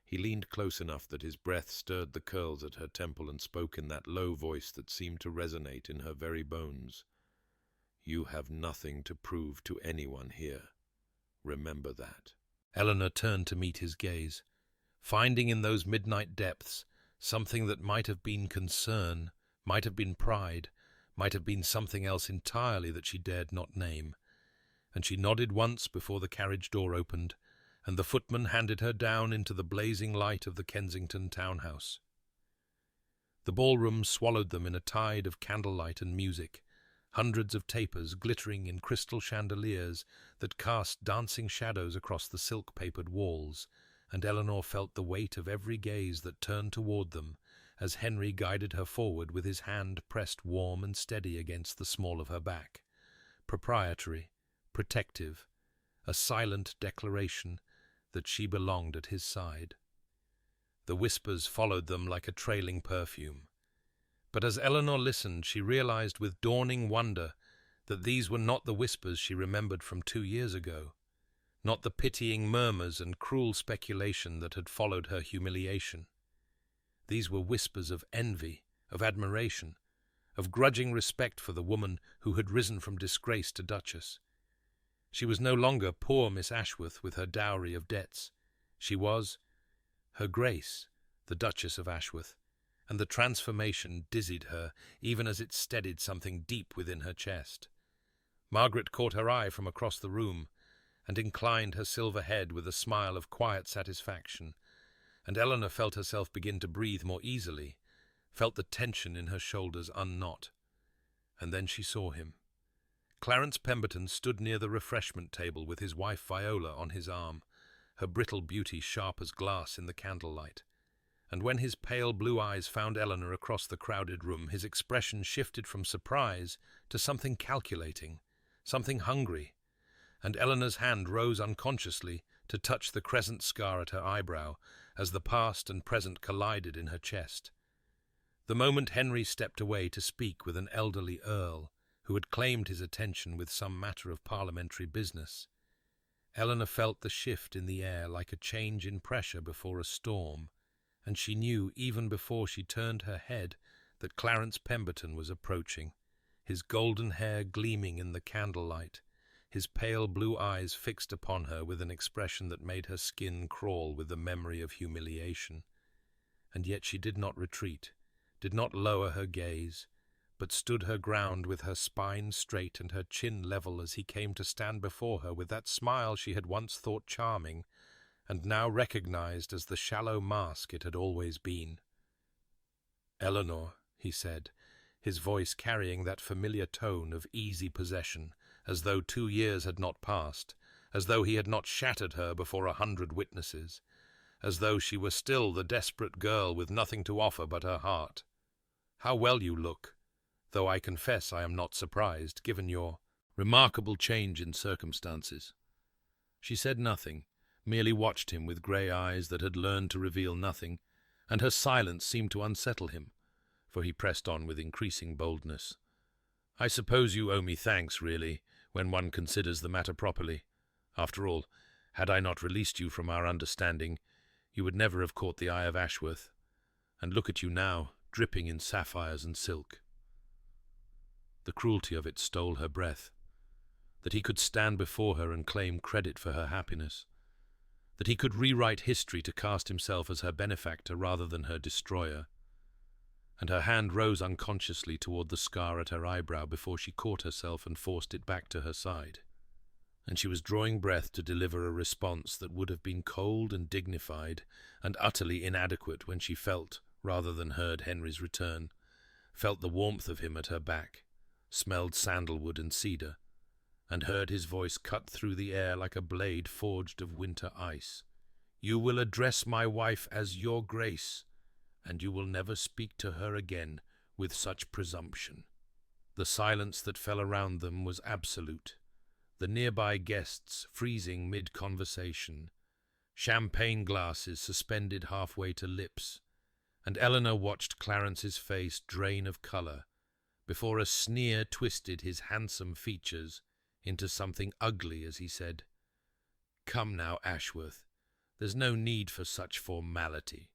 he leaned close enough that his breath stirred the curls at her temple and spoke in that low voice that seemed to resonate in her very bones. "You have nothing to prove to anyone here. Remember that." Eleanor turned to meet his gaze, finding in those midnight depths something that might have been concern, might have been pride, might have been something else entirely that she dared not name, and she nodded once before the carriage door opened, and the footman handed her down into the blazing light of the Kensington townhouse. The ballroom swallowed them in a tide of candlelight and music, hundreds of tapers glittering in crystal chandeliers that cast dancing shadows across the silk-papered walls, and Eleanor felt the weight of every gaze that turned toward them as Henry guided her forward with his hand pressed warm and steady against the small of her back. Proprietary, protective, a silent declaration that she belonged at his side. The whispers followed them like a trailing perfume. But as Eleanor listened, she realized with dawning wonder that these were not the whispers she remembered from 2 years ago, not the pitying murmurs and cruel speculation that had followed her humiliation. These were whispers of envy, of admiration, of grudging respect for the woman who had risen from disgrace to duchess. She was no longer poor Miss Ashworth with her dowry of debts. She was Her Grace, the Duchess of Ashworth, and the transformation dizzied her even as it steadied something deep within her chest. Margaret caught her eye from across the room and inclined her silver head with a smile of quiet satisfaction, and Eleanor felt herself begin to breathe more easily, felt the tension in her shoulders unknot. And then she saw him. Clarence Pemberton stood near the refreshment table with his wife Viola on his arm, her brittle beauty sharp as glass in the candlelight. And when his pale blue eyes found Eleanor across the crowded room, his expression shifted from surprise to something calculating, something hungry, and Eleanor's hand rose unconsciously to touch the crescent scar at her eyebrow as the past and present collided in her chest. The moment Henry stepped away to speak with an elderly earl, who had claimed his attention with some matter of parliamentary business, Eleanor felt the shift in the air like a change in pressure before a storm, and she knew even before she turned her head that Clarence Pemberton was approaching, his golden hair gleaming in the candlelight, his pale blue eyes fixed upon her with an expression that made her skin crawl with the memory of humiliation. And yet she did not retreat, did not lower her gaze, but stood her ground with her spine straight and her chin level as he came to stand before her with that smile she had once thought charming, and now recognized as the shallow mask it had always been. "Eleanor," he said, his voice carrying that familiar tone of easy possession, as though 2 years had not passed, as though he had not shattered her before 100 witnesses, as though she were still the desperate girl with nothing to offer but her heart. "How well you look, though I confess I am not surprised, given your remarkable change in circumstances." She said nothing, merely watched him with grey eyes that had learned to reveal nothing, and her silence seemed to unsettle him, for he pressed on with increasing boldness. "I suppose you owe me thanks, really, when one considers the matter properly. After all, had I not released you from our understanding, you would never have caught the eye of Ashworth. And look at you now, dripping in sapphires and silk." The cruelty of it stole her breath. That he could stand before her and claim credit for her happiness. That he could rewrite history to cast himself as her benefactor rather than her destroyer. And her hand rose unconsciously toward the scar at her eyebrow before she caught herself and forced it back to her side. And she was drawing breath to deliver a response that would have been cold and dignified and utterly inadequate when she felt, rather than heard, Henry's return, felt the warmth of him at her back, smelled sandalwood and cedar, and heard his voice cut through the air like a blade forged of winter ice. "You will address my wife as your grace, and you will never speak to her again with such presumption." The silence that fell around them was absolute, the nearby guests freezing mid-conversation, champagne glasses suspended halfway to lips, and Eleanor watched Clarence's face drain of colour, before a sneer twisted his handsome features into something ugly as he said, "Come now, Ashworth, there's no need for such formality.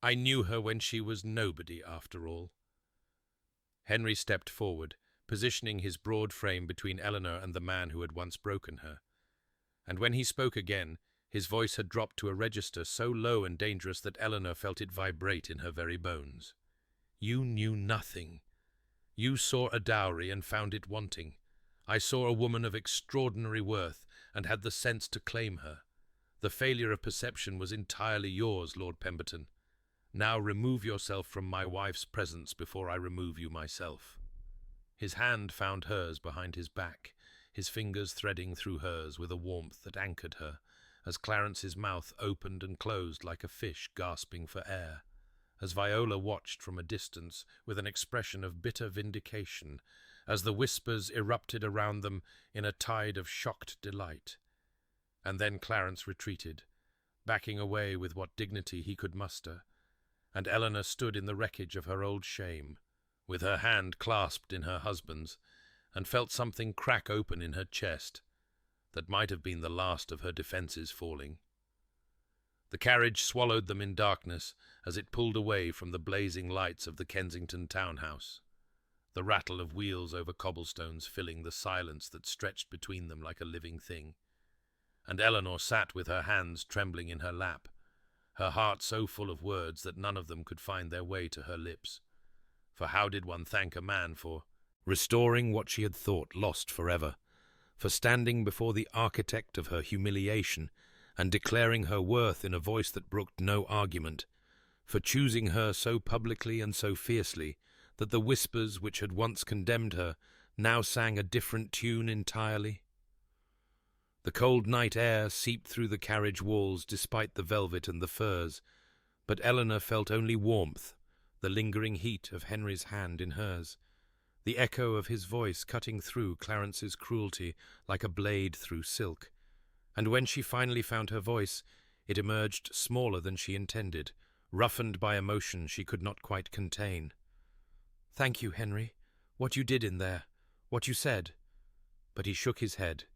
I knew her when she was nobody, after all." Henry stepped forward, positioning his broad frame between Eleanor and the man who had once broken her. And when he spoke again, his voice had dropped to a register so low and dangerous that Eleanor felt it vibrate in her very bones. "You knew nothing. You saw a dowry and found it wanting. I saw a woman of extraordinary worth and had the sense to claim her. The failure of perception was entirely yours, Lord Pemberton. Now remove yourself from my wife's presence before I remove you myself." His hand found hers behind his back, his fingers threading through hers with a warmth that anchored her, as Clarence's mouth opened and closed like a fish gasping for air, as Viola watched from a distance with an expression of bitter vindication, as the whispers erupted around them in a tide of shocked delight. And then Clarence retreated, backing away with what dignity he could muster, and Eleanor stood in the wreckage of her old shame, with her hand clasped in her husband's, and felt something crack open in her chest that might have been the last of her defences falling. The carriage swallowed them in darkness as it pulled away from the blazing lights of the Kensington townhouse, the rattle of wheels over cobblestones filling the silence that stretched between them like a living thing. And Eleanor sat with her hands trembling in her lap, her heart so full of words that none of them could find their way to her lips. For how did one thank a man for restoring what she had thought lost forever, for standing before the architect of her humiliation and declaring her worth in a voice that brooked no argument, for choosing her so publicly and so fiercely that the whispers which had once condemned her now sang a different tune entirely? The cold night air seeped through the carriage walls despite the velvet and the furs, but Eleanor felt only warmth, the lingering heat of Henry's hand in hers, the echo of his voice cutting through Clarence's cruelty like a blade through silk. And when she finally found her voice, it emerged smaller than she intended, roughened by emotion she could not quite contain. "Thank you, Henry. What you did in there. What you said." But he shook his head,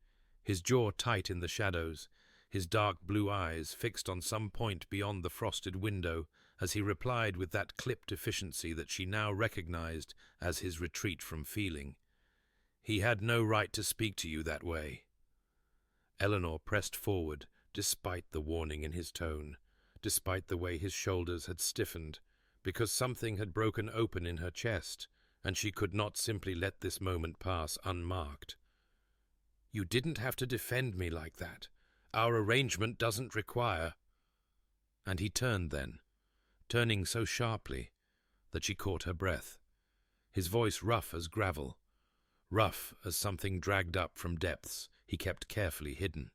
his jaw tight in the shadows, his dark blue eyes fixed on some point beyond the frosted window, as he replied with that clipped efficiency that she now recognized as his retreat from feeling. "He had no right to speak to you that way." Eleanor pressed forward, despite the warning in his tone, despite the way his shoulders had stiffened, because something had broken open in her chest, and she could not simply let this moment pass unmarked. "You didn't have to defend me like that. Our arrangement doesn't require—" And he turned then, turning so sharply that she caught her breath, his voice rough as gravel, rough as something dragged up from depths he kept carefully hidden.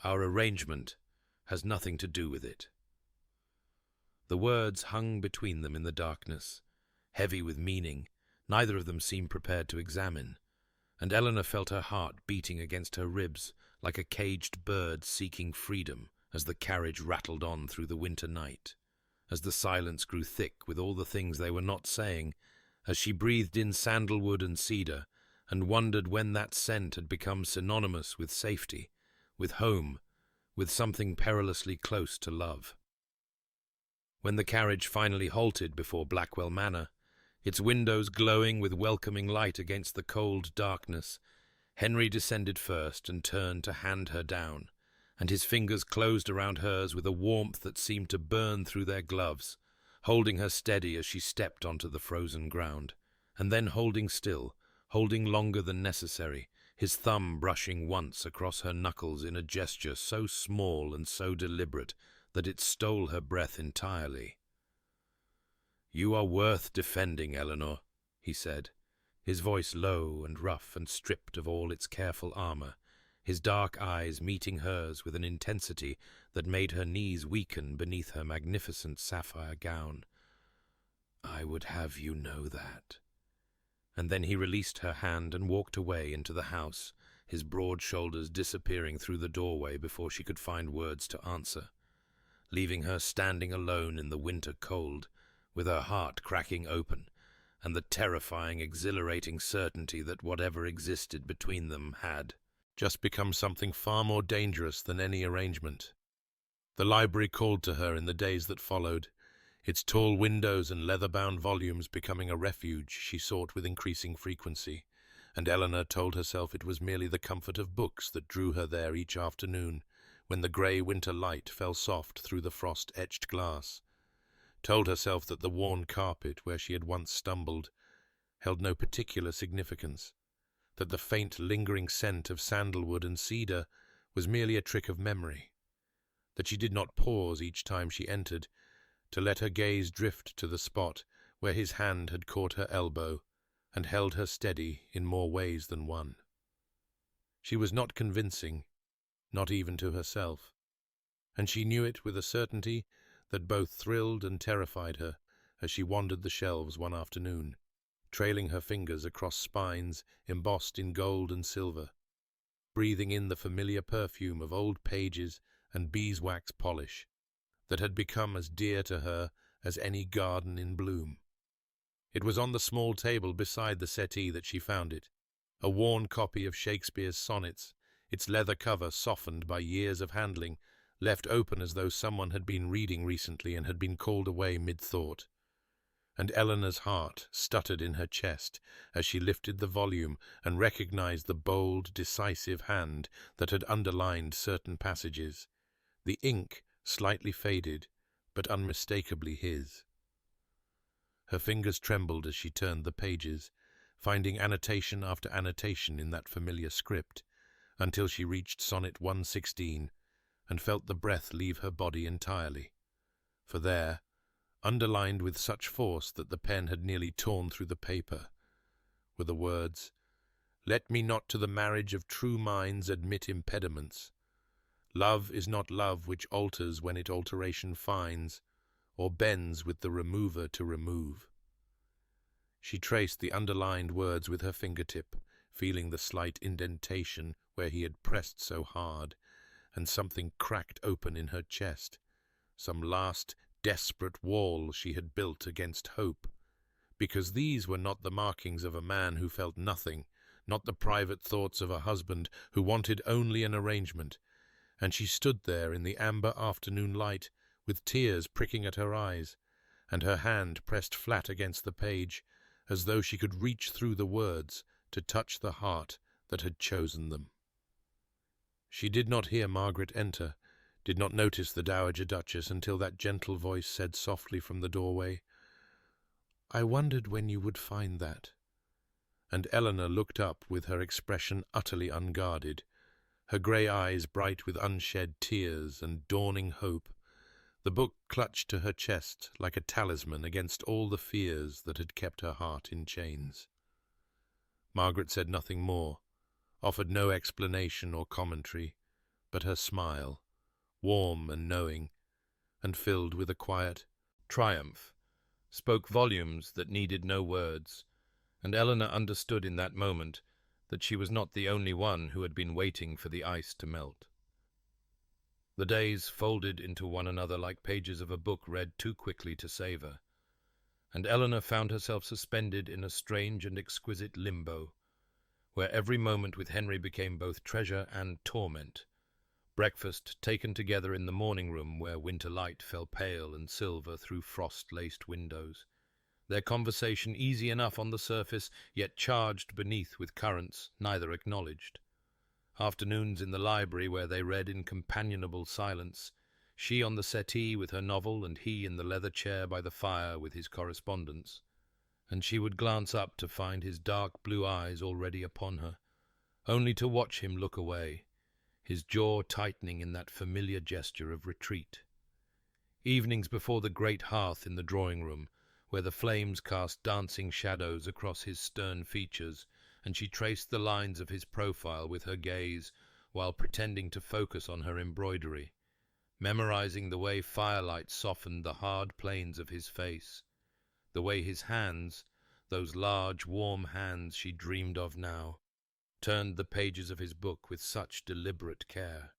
"Our arrangement has nothing to do with it." The words hung between them in the darkness, heavy with meaning neither of them seemed prepared to examine, and Eleanor felt her heart beating against her ribs like a caged bird seeking freedom as the carriage rattled on through the winter night, as the silence grew thick with all the things they were not saying, as she breathed in sandalwood and cedar and wondered when that scent had become synonymous with safety, with home, with something perilously close to love. When the carriage finally halted before Blackwell Manor, its windows glowing with welcoming light against the cold darkness, Henry descended first and turned to hand her down, and his fingers closed around hers with a warmth that seemed to burn through their gloves, holding her steady as she stepped onto the frozen ground, and then holding still, holding longer than necessary, his thumb brushing once across her knuckles in a gesture so small and so deliberate that it stole her breath entirely. "You are worth defending, Eleanor," he said, his voice low and rough and stripped of all its careful armor, his dark eyes meeting hers with an intensity that made her knees weaken beneath her magnificent sapphire gown. "I would have you know that." And then he released her hand and walked away into the house, his broad shoulders disappearing through the doorway before she could find words to answer, leaving her standing alone in the winter cold, with her heart cracking open, and the terrifying, exhilarating certainty that whatever existed between them had just become something far more dangerous than any arrangement. The library called to her in the days that followed, its tall windows and leather-bound volumes becoming a refuge she sought with increasing frequency, and Eleanor told herself it was merely the comfort of books that drew her there each afternoon, when the grey winter light fell soft through the frost-etched glass, told herself that the worn carpet where she had once stumbled held no particular significance, that the faint lingering scent of sandalwood and cedar was merely a trick of memory, that she did not pause each time she entered to let her gaze drift to the spot where his hand had caught her elbow and held her steady in more ways than one. She was not convincing, not even to herself, and she knew it with a certainty that both thrilled and terrified her as she wandered the shelves one afternoon, trailing her fingers across spines embossed in gold and silver, breathing in the familiar perfume of old pages and beeswax polish that had become as dear to her as any garden in bloom. It was on the small table beside the settee that she found it, a worn copy of Shakespeare's sonnets, its leather cover softened by years of handling, left open as though someone had been reading recently and had been called away mid-thought. And Eleanor's heart stuttered in her chest as she lifted the volume and recognized the bold, decisive hand that had underlined certain passages, the ink slightly faded, but unmistakably his. Her fingers trembled as she turned the pages, finding annotation after annotation in that familiar script, until she reached Sonnet 116 and felt the breath leave her body entirely. For there, underlined with such force that the pen had nearly torn through the paper, were the words, "Let me not to the marriage of true minds admit impediments. Love is not love which alters when it alteration finds, or bends with the remover to remove." She traced the underlined words with her fingertip, feeling the slight indentation where he had pressed so hard, and something cracked open in her chest, some last desperate wall she had built against hope, because these were not the markings of a man who felt nothing, not the private thoughts of a husband who wanted only an arrangement, and she stood there in the amber afternoon light, with tears pricking at her eyes, and her hand pressed flat against the page, as though she could reach through the words to touch the heart that had chosen them. She did not hear Margaret enter, did not notice the Dowager Duchess until that gentle voice said softly from the doorway, "I wondered when you would find that." And Eleanor looked up with her expression utterly unguarded, her grey eyes bright with unshed tears and dawning hope, the book clutched to her chest like a talisman against all the fears that had kept her heart in chains. Margaret said nothing more, offered no explanation or commentary, but her smile, warm and knowing, and filled with a quiet triumph, spoke volumes that needed no words, and Eleanor understood in that moment that she was not the only one who had been waiting for the ice to melt. The days folded into one another like pages of a book read too quickly to savour, and Eleanor found herself suspended in a strange and exquisite limbo, where every moment with Henry became both treasure and torment. Breakfast taken together in the morning-room where winter light fell pale and silver through frost-laced windows. Their conversation easy enough on the surface, yet charged beneath with currents neither acknowledged. Afternoons in the library where they read in companionable silence, she on the settee with her novel and he in the leather chair by the fire with his correspondence, and she would glance up to find his dark blue eyes already upon her, only to watch him look away, his jaw tightening in that familiar gesture of retreat. Evenings before the great hearth in the drawing-room, where the flames cast dancing shadows across his stern features, and she traced the lines of his profile with her gaze while pretending to focus on her embroidery, memorizing the way firelight softened the hard planes of his face, the way his hands, those large, warm hands she dreamed of now, turned the pages of his book with such deliberate care.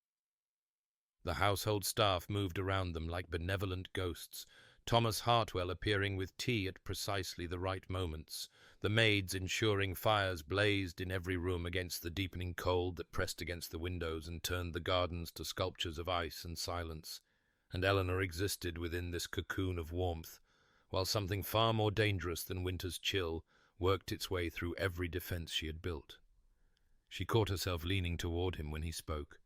The household staff moved around them like benevolent ghosts, Thomas Hartwell appearing with tea at precisely the right moments, the maids ensuring fires blazed in every room against the deepening cold that pressed against the windows and turned the gardens to sculptures of ice and silence, and Eleanor existed within this cocoon of warmth, while something far more dangerous than winter's chill worked its way through every defense she had built. She caught herself leaning toward him when he spoke,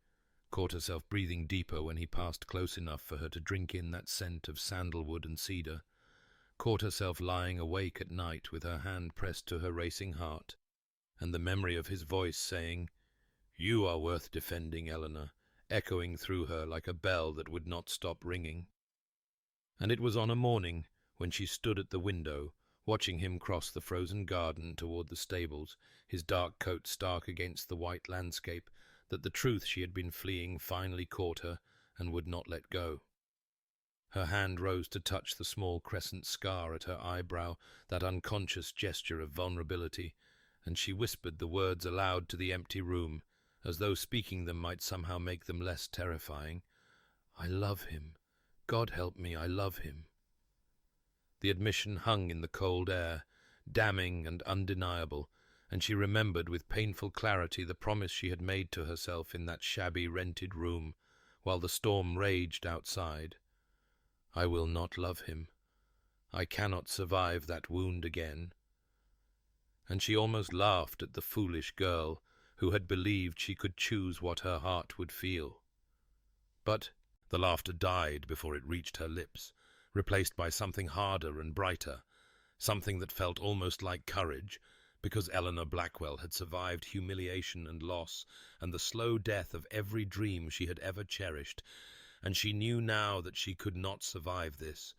caught herself breathing deeper when he passed close enough for her to drink in that scent of sandalwood and cedar, caught herself lying awake at night with her hand pressed to her racing heart, and the memory of his voice saying, "You are worth defending, Eleanor," echoing through her like a bell that would not stop ringing. And it was on a morning when she stood at the window, watching him cross the frozen garden toward the stables, his dark coat stark against the white landscape, that the truth she had been fleeing finally caught her and would not let go. Her hand rose to touch the small crescent scar at her eyebrow, that unconscious gesture of vulnerability, and she whispered the words aloud to the empty room, as though speaking them might somehow make them less terrifying. "I love him. God help me, I love him." The admission hung in the cold air, damning and undeniable, and she remembered with painful clarity the promise she had made to herself in that shabby rented room, while the storm raged outside. "I will not love him. I cannot survive that wound again." And she almost laughed at the foolish girl who had believed she could choose what her heart would feel. But the laughter died before it reached her lips, replaced by something harder and brighter, something that felt almost like courage, because Eleanor Blackwell had survived humiliation and loss and the slow death of every dream she had ever cherished, and she knew now that she could not survive this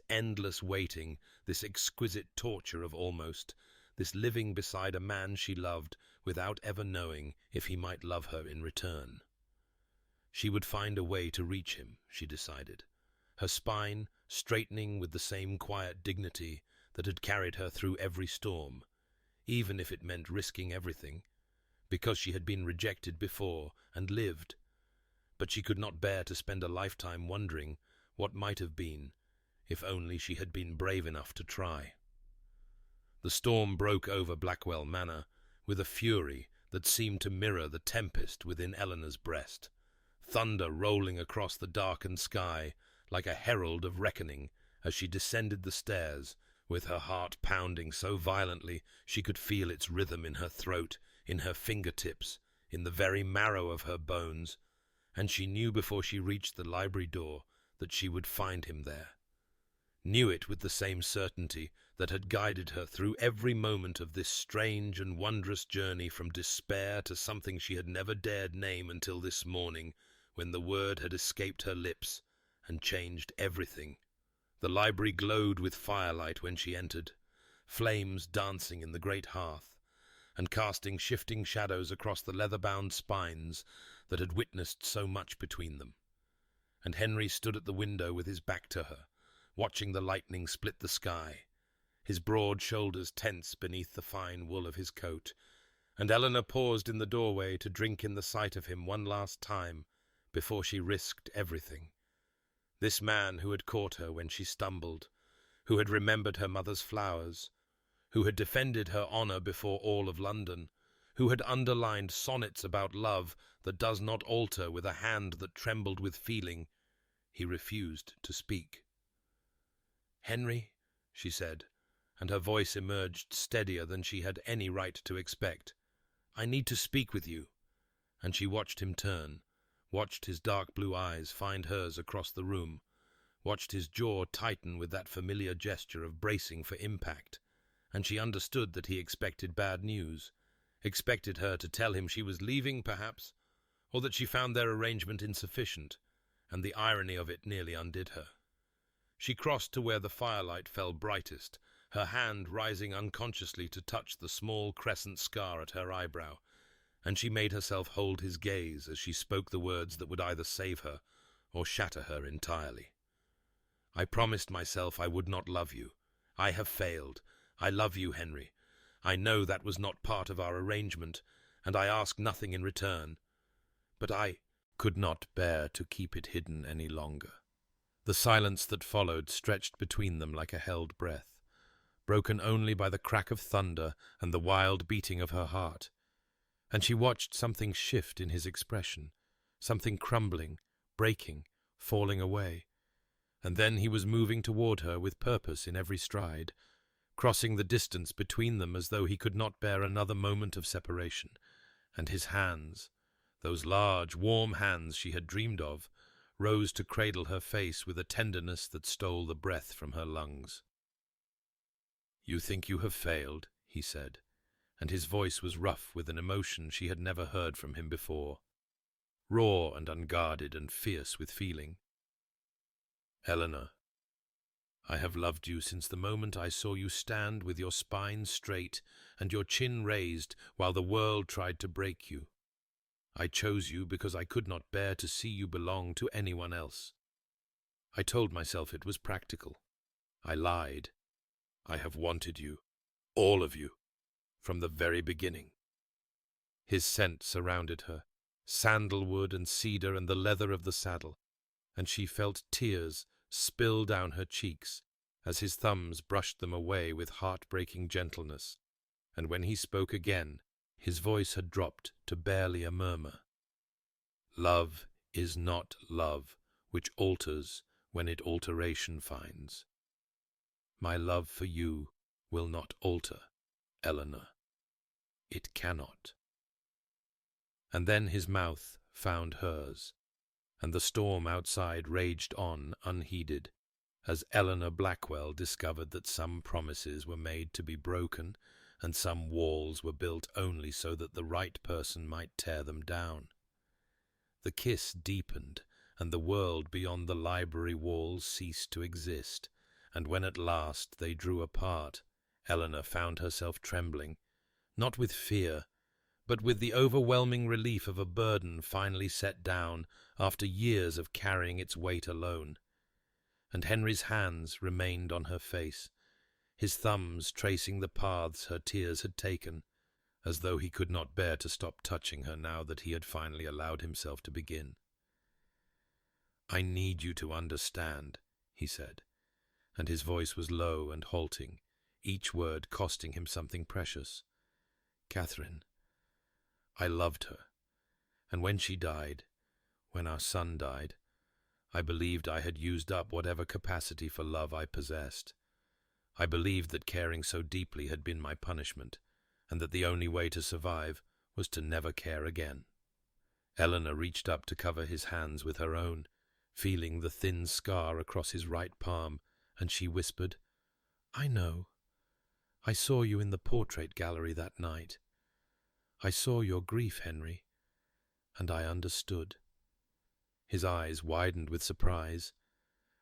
endless waiting, this exquisite torture of almost, this living beside a man she loved without ever knowing if he might love her in return. She would find a way to reach him, she decided, her spine straightening with the same quiet dignity that had carried her through every storm, even if it meant risking everything, because she had been rejected before and lived. But she could not bear to spend a lifetime wondering what might have been, if only she had been brave enough to try. The storm broke over Blackwell Manor with a fury that seemed to mirror the tempest within Eleanor's breast, thunder rolling across the darkened sky like a herald of reckoning as she descended the stairs, with her heart pounding so violently she could feel its rhythm in her throat, in her fingertips, in the very marrow of her bones, and she knew before she reached the library door that she would find him there. knew it with the same certainty that had guided her through every moment of this strange and wondrous journey from despair to something she had never dared name until this morning, when the word had escaped her lips and changed everything. The library glowed with firelight when she entered, flames dancing in the great hearth, and casting shifting shadows across the leather-bound spines that had witnessed so much between them. And Henry stood at the window with his back to her, watching the lightning split the sky, his broad shoulders tense beneath the fine wool of his coat, and Eleanor paused in the doorway to drink in the sight of him one last time before she risked everything. This man who had caught her when she stumbled, who had remembered her mother's flowers, who had defended her honour before all of London, who had underlined sonnets about love that does not alter with a hand that trembled with feeling, he refused to speak. "Henry," she said, and her voice emerged steadier than she had any right to expect, "I need to speak with you." And she watched him turn, watched his dark blue eyes find hers across the room, watched his jaw tighten with that familiar gesture of bracing for impact, and she understood that he expected bad news, expected her to tell him she was leaving, perhaps, or that she found their arrangement insufficient, and the irony of it nearly undid her. She crossed to where the firelight fell brightest, her hand rising unconsciously to touch the small crescent scar at her eyebrow, and she made herself hold his gaze as she spoke the words that would either save her or shatter her entirely. "I promised myself I would not love you. I have failed. I love you, Henry. I know that was not part of our arrangement, and I ask nothing in return. But I could not bear to keep it hidden any longer." The silence that followed stretched between them like a held breath, broken only by the crack of thunder and the wild beating of her heart. And she watched something shift in his expression, something crumbling, breaking, falling away. And then he was moving toward her with purpose in every stride, crossing the distance between them as though he could not bear another moment of separation. And his hands, those large, warm hands she had dreamed of, rose to cradle her face with a tenderness that stole the breath from her lungs. "You think you have failed," he said, and his voice was rough with an emotion she had never heard from him before, raw and unguarded and fierce with feeling. "Eleanor, I have loved you since the moment I saw you stand with your spine straight and your chin raised while the world tried to break you. I chose you because I could not bear to see you belong to anyone else. I told myself it was practical. I lied. I have wanted you, all of you, from the very beginning." His scent surrounded her, sandalwood and cedar and the leather of the saddle, and she felt tears spill down her cheeks as his thumbs brushed them away with heart-breaking gentleness, and when he spoke again, his voice had dropped to barely a murmur. "Love is not love, which alters when it alteration finds. My love for you will not alter, Eleanor. It cannot." And then his mouth found hers, and the storm outside raged on unheeded, as Eleanor Blackwell discovered that some promises were made to be broken, and some walls were built only so that the right person might tear them down. The kiss deepened, and the world beyond the library walls ceased to exist, and when at last they drew apart, Eleanor found herself trembling, not with fear, but with the overwhelming relief of a burden finally set down after years of carrying its weight alone. And Henry's hands remained on her face, his thumbs tracing the paths her tears had taken, as though he could not bear to stop touching her now that he had finally allowed himself to begin. "I need you to understand," he said, and his voice was low and halting, each word costing him something precious. "Catherine, I loved her, and when she died, when our son died, I believed I had used up whatever capacity for love I possessed. I believed that caring so deeply had been my punishment, and that the only way to survive was to never care again." Eleanor reached up to cover his hands with her own, feeling the thin scar across his right palm and she whispered, "I know. I saw you in the portrait gallery that night. I saw your grief, Henry, and I understood." His eyes widened with surprise,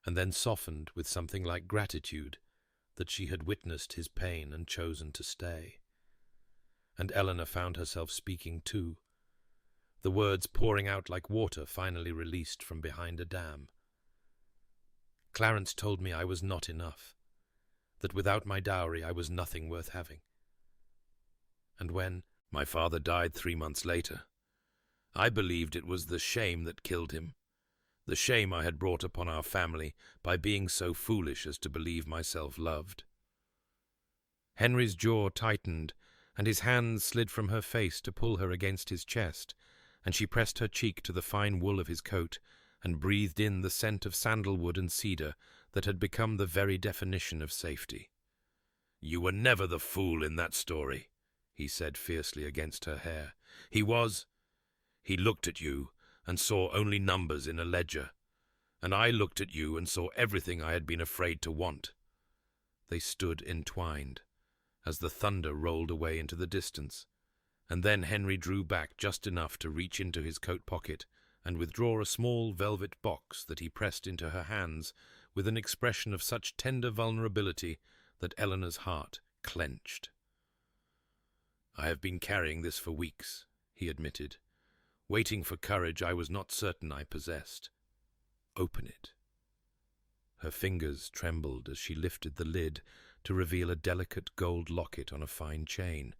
and then softened with something like gratitude that she had witnessed his pain and chosen to stay. And Eleanor found herself speaking too, the words pouring out like water finally released from behind a dam. "Clarence told me I was not enough, that without my dowry I was nothing worth having. And when my father died 3 months later, I believed it was the shame that killed him, the shame I had brought upon our family by being so foolish as to believe myself loved." Henry's jaw tightened, and his hands slid from her face to pull her against his chest, and she pressed her cheek to the fine wool of his coat and breathed in the scent of sandalwood and cedar that had become the very definition of safety. "You were never the fool in that story," he said fiercely against her hair. He looked at you and saw only numbers in a ledger, and I looked at you and saw everything I had been afraid to want." They stood entwined, as the thunder rolled away into the distance, and then Henry drew back just enough to reach into his coat pocket and withdraw a small velvet box that he pressed into her hands with an expression of such tender vulnerability that Eleanor's heart clenched. "I have been carrying this for weeks," he admitted, "waiting for courage I was not certain I possessed. Open it." Her fingers trembled as she lifted the lid to reveal a delicate gold locket on a fine chain,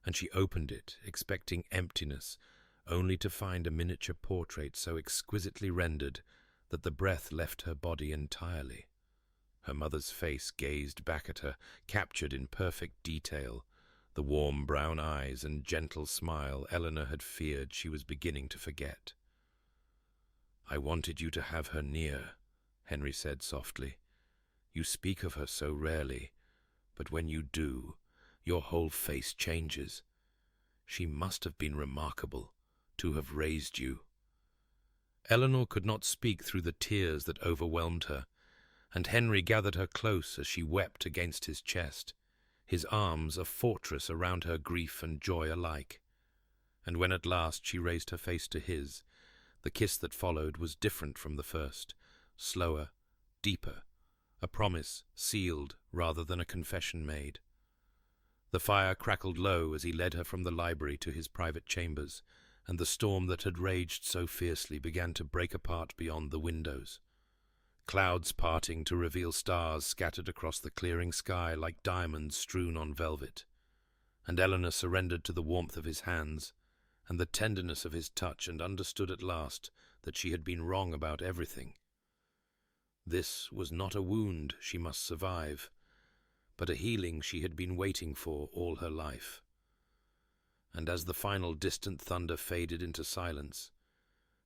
and she opened it, expecting emptiness, only to find a miniature portrait so exquisitely rendered that the breath left her body entirely. Her mother's face gazed back at her, captured in perfect detail, the warm brown eyes and gentle smile Eleanor had feared she was beginning to forget. "I wanted you to have her near," Henry said softly. "You speak of her so rarely, but when you do, your whole face changes. She must have been remarkable to have raised you." Eleanor could not speak through the tears that overwhelmed her, and Henry gathered her close as she wept against his chest, his arms a fortress around her grief and joy alike. And when at last she raised her face to his, the kiss that followed was different from the first, slower, deeper, a promise sealed rather than a confession made. The fire crackled low as he led her from the library to his private chambers, and the storm that had raged so fiercely began to break apart beyond the windows. Clouds parting to reveal stars scattered across the clearing sky like diamonds strewn on velvet, and Eleanor surrendered to the warmth of his hands and the tenderness of his touch and understood at last that she had been wrong about everything. This was not a wound she must survive, but a healing she had been waiting for all her life. And as the final distant thunder faded into silence,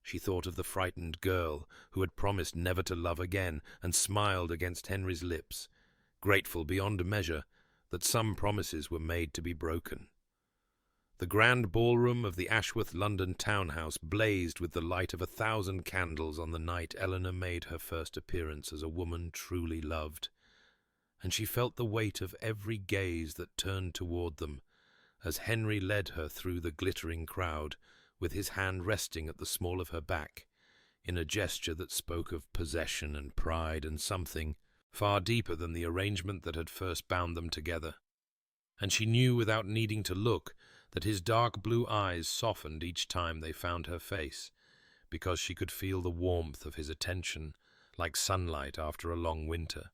she thought of the frightened girl who had promised never to love again and smiled against Henry's lips, grateful beyond measure that some promises were made to be broken. The grand ballroom of the Ashworth London townhouse blazed with the light of 1,000 candles on the night Eleanor made her first appearance as a woman truly loved, and she felt the weight of every gaze that turned toward them as Henry led her through the glittering crowd, with his hand resting at the small of her back, in a gesture that spoke of possession and pride and something far deeper than the arrangement that had first bound them together. And she knew without needing to look that his dark blue eyes softened each time they found her face, because she could feel the warmth of his attention like sunlight after a long winter.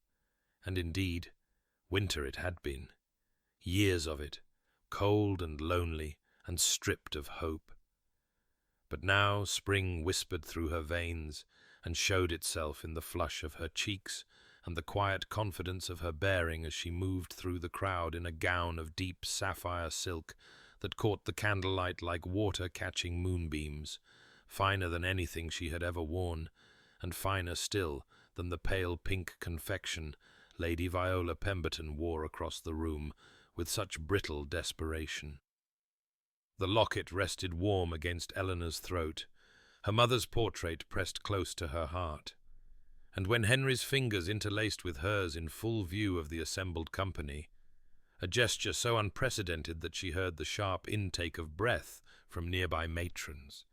And indeed, winter it had been. Years of it, cold and lonely and stripped of hope. But now spring whispered through her veins and showed itself in the flush of her cheeks and the quiet confidence of her bearing as she moved through the crowd in a gown of deep sapphire silk that caught the candlelight like water-catching moonbeams, finer than anything she had ever worn, and finer still than the pale pink confection Lady Viola Pemberton wore across the room with such brittle desperation. The locket rested warm against Eleanor's throat, her mother's portrait pressed close to her heart, And when Henry's fingers interlaced with hers in full view of the assembled company, a gesture so unprecedented that she heard the sharp intake of breath from nearby matrons,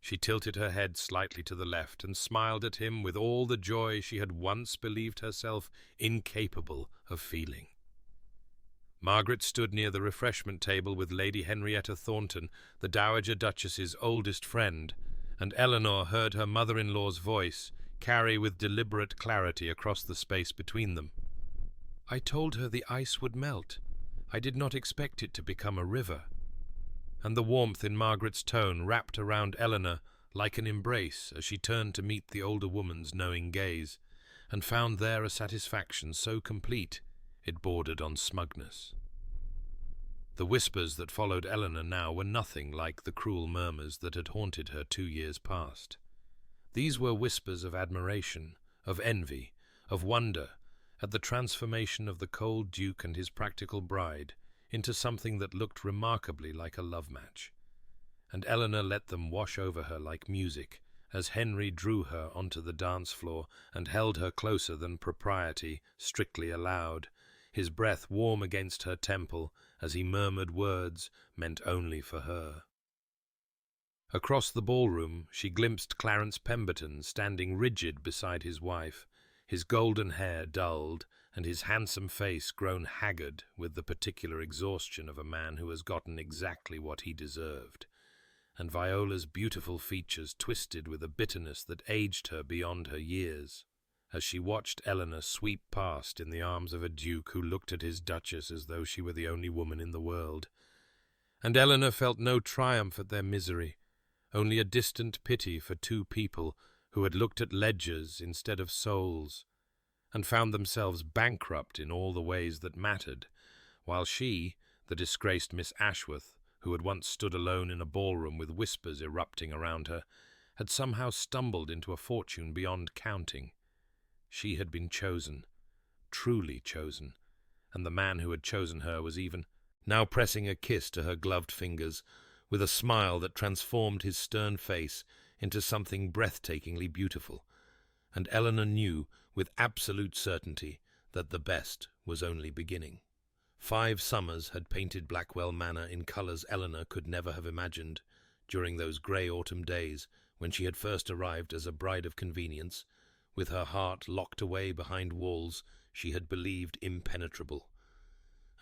she tilted her head slightly to the left and smiled at him with all the joy she had once believed herself incapable of feeling. Margaret stood near the refreshment table with Lady Henrietta Thornton, the Dowager Duchess's oldest friend, and Eleanor heard her mother-in-law's voice carry with deliberate clarity across the space between them. "I told her the ice would melt. I did not expect it to become a river." And the warmth in Margaret's tone wrapped around Eleanor like an embrace as she turned to meet the older woman's knowing gaze, and found there a satisfaction so complete it bordered on smugness. The whispers that followed Eleanor now were nothing like the cruel murmurs that had haunted her 2 years past. These were whispers of admiration, of envy, of wonder at the transformation of the cold Duke and his practical bride into something that looked remarkably like a love match. And Eleanor let them wash over her like music as Henry drew her onto the dance floor and held her closer than propriety strictly allowed, his breath warm against her temple as he murmured words meant only for her. Across the ballroom she glimpsed Clarence Pemberton standing rigid beside his wife, his golden hair dulled and his handsome face grown haggard with the particular exhaustion of a man who has gotten exactly what he deserved, and Viola's beautiful features twisted with a bitterness that aged her beyond her years, as she watched Eleanor sweep past in the arms of a duke who looked at his duchess as though she were the only woman in the world. And Eleanor felt no triumph at their misery, only a distant pity for two people who had looked at ledgers instead of souls, and found themselves bankrupt in all the ways that mattered, while she, the disgraced Miss Ashworth, who had once stood alone in a ballroom with whispers erupting around her, had somehow stumbled into a fortune beyond counting. She had been chosen, truly chosen, and the man who had chosen her was even now pressing a kiss to her gloved fingers, with a smile that transformed his stern face into something breathtakingly beautiful, and Eleanor knew with absolute certainty that the best was only beginning. 5 summers had painted Blackwell Manor in colours Eleanor could never have imagined during those grey autumn days when she had first arrived as a bride of convenience, with her heart locked away behind walls she had believed impenetrable.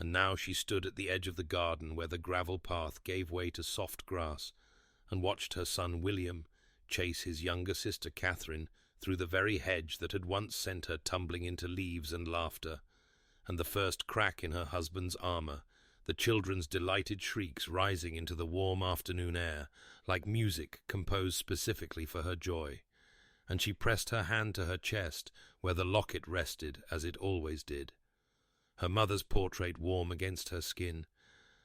And now she stood at the edge of the garden where the gravel path gave way to soft grass, and watched her son William chase his younger sister Catherine through the very hedge that had once sent her tumbling into leaves and laughter, and the first crack in her husband's armour, the children's delighted shrieks rising into the warm afternoon air, like music composed specifically for her joy. And she pressed her hand to her chest, where the locket rested, as it always did, her mother's portrait warm against her skin,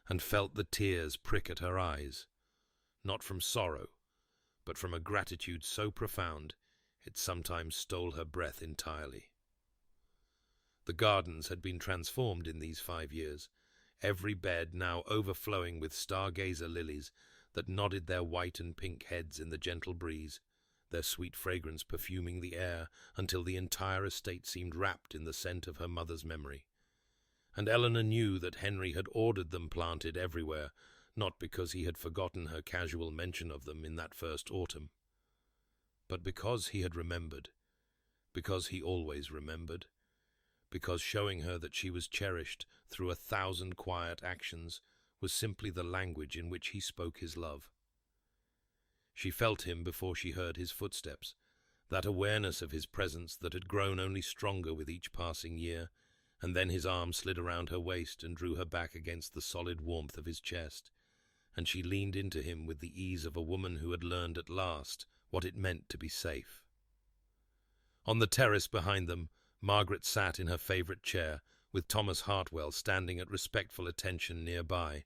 and felt the tears prick at her eyes, not from sorrow, but from a gratitude so profound it sometimes stole her breath entirely. The gardens had been transformed in these 5 years, every bed now overflowing with stargazer lilies that nodded their white and pink heads in the gentle breeze, their sweet fragrance perfuming the air until the entire estate seemed wrapped in the scent of her mother's memory. And Eleanor knew that Henry had ordered them planted everywhere, not because he had forgotten her casual mention of them in that first autumn, but because he had remembered, because he always remembered, because showing her that she was cherished through 1,000 quiet actions was simply the language in which he spoke his love. She felt him before she heard his footsteps, that awareness of his presence that had grown only stronger with each passing year, and then his arm slid around her waist and drew her back against the solid warmth of his chest, and she leaned into him with the ease of a woman who had learned at last what it meant to be safe. On the terrace behind them, Margaret sat in her favourite chair, with Thomas Hartwell standing at respectful attention nearby,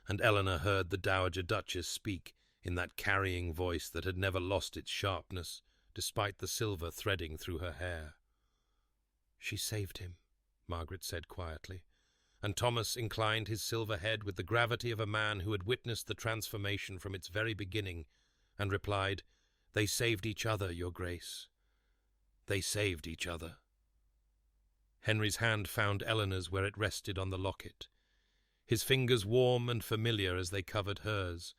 and Eleanor heard the Dowager Duchess speak in that carrying voice that had never lost its sharpness, despite the silver threading through her hair. "She saved him," Margaret said quietly, and Thomas inclined his silver head with the gravity of a man who had witnessed the transformation from its very beginning, and replied, "They saved each other, Your Grace." They saved each other. Henry's hand found Eleanor's where it rested on the locket, his fingers warm and familiar as they covered hers,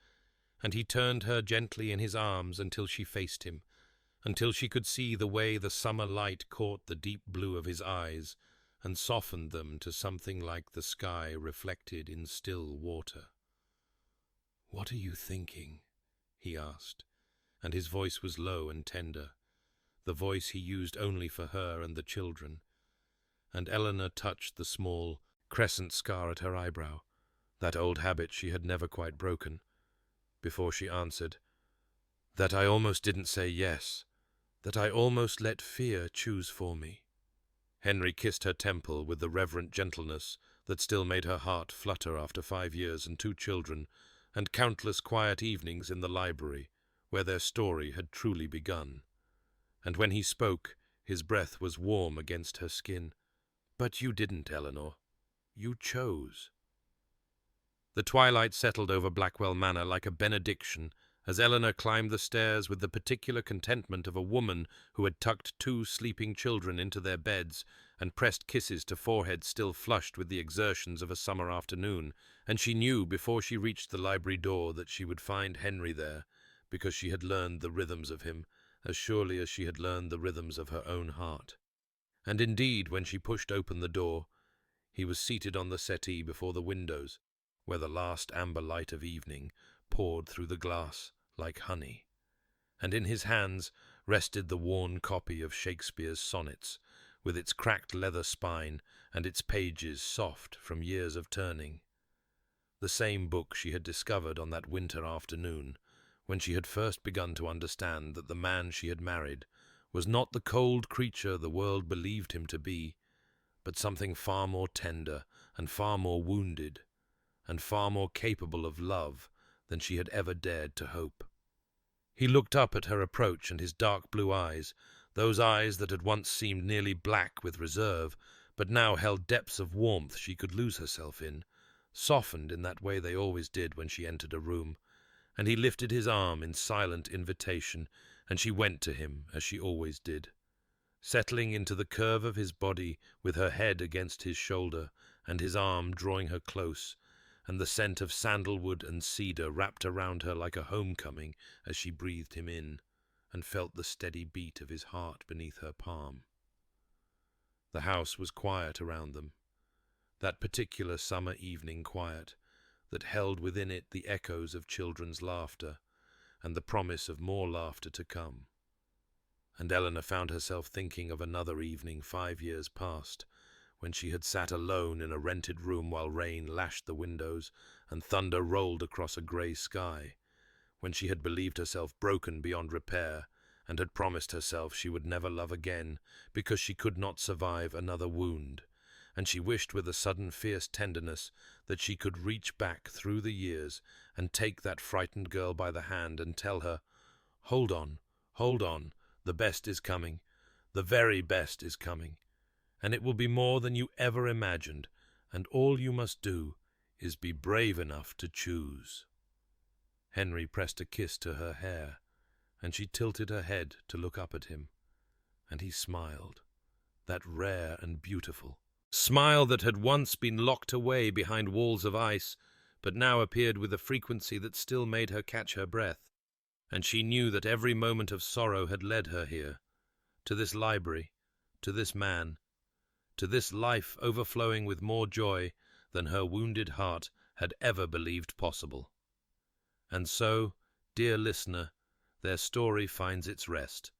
and he turned her gently in his arms until she faced him, until she could see the way the summer light caught the deep blue of his eyes and softened them to something like the sky reflected in still water. "What are you thinking?" he asked, and his voice was low and tender, the voice he used only for her and the children. And Eleanor touched the small crescent scar at her eyebrow, that old habit she had never quite broken, before she answered, "That I almost didn't say yes, that I almost let fear choose for me." Henry kissed her temple with the reverent gentleness that still made her heart flutter after 5 years and 2 children, and countless quiet evenings in the library, where their story had truly begun. And when he spoke, his breath was warm against her skin. "But you didn't, Eleanor. You chose." The twilight settled over Blackwell Manor like a benediction as Eleanor climbed the stairs with the particular contentment of a woman who had tucked 2 sleeping children into their beds and pressed kisses to foreheads still flushed with the exertions of a summer afternoon, and she knew before she reached the library door that she would find Henry there, because she had learned the rhythms of him as surely as she had learned the rhythms of her own heart. And indeed, when she pushed open the door, he was seated on the settee before the windows, where the last amber light of evening poured through the glass like honey, and in his hands rested the worn copy of Shakespeare's sonnets, with its cracked leather spine and its pages soft from years of turning. The same book she had discovered on that winter afternoon, when she had first begun to understand that the man she had married was not the cold creature the world believed him to be, but something far more tender and far more wounded, and far more capable of love than she had ever dared to hope. He looked up at her approach, and his dark blue eyes, those eyes that had once seemed nearly black with reserve, but now held depths of warmth she could lose herself in, softened in that way they always did when she entered a room, and he lifted his arm in silent invitation, and she went to him as she always did, settling into the curve of his body with her head against his shoulder and his arm drawing her close, and the scent of sandalwood and cedar wrapped around her like a homecoming as she breathed him in and felt the steady beat of his heart beneath her palm. The house was quiet around them, that particular summer evening quiet that held within it the echoes of children's laughter and the promise of more laughter to come. And Eleanor found herself thinking of another evening 5 years past, when she had sat alone in a rented room while rain lashed the windows and thunder rolled across a grey sky, when she had believed herself broken beyond repair and had promised herself she would never love again because she could not survive another wound, and she wished with a sudden fierce tenderness that she could reach back through the years and take that frightened girl by the hand and tell her, hold on, the best is coming, the very best is coming, and it will be more than you ever imagined, and all you must do is be brave enough to choose." Henry pressed a kiss to her hair, and she tilted her head to look up at him, and he smiled, that rare and beautiful smile that had once been locked away behind walls of ice, but now appeared with a frequency that still made her catch her breath, and she knew that every moment of sorrow had led her here, to this library, to this man, to this life overflowing with more joy than her wounded heart had ever believed possible. And so, dear listener, their story finds its rest,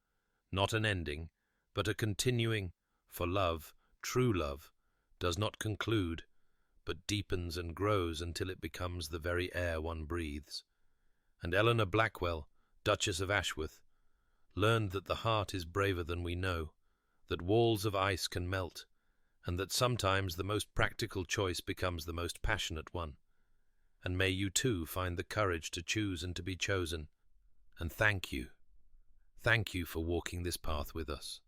not an ending, but a continuing, for love, true love, does not conclude, but deepens and grows until it becomes the very air one breathes. And Eleanor Blackwell, Duchess of Ashworth, learned that the heart is braver than we know, that walls of ice can melt, and that sometimes the most practical choice becomes the most passionate one. And may you too find the courage to choose and to be chosen. And thank you for walking this path with us.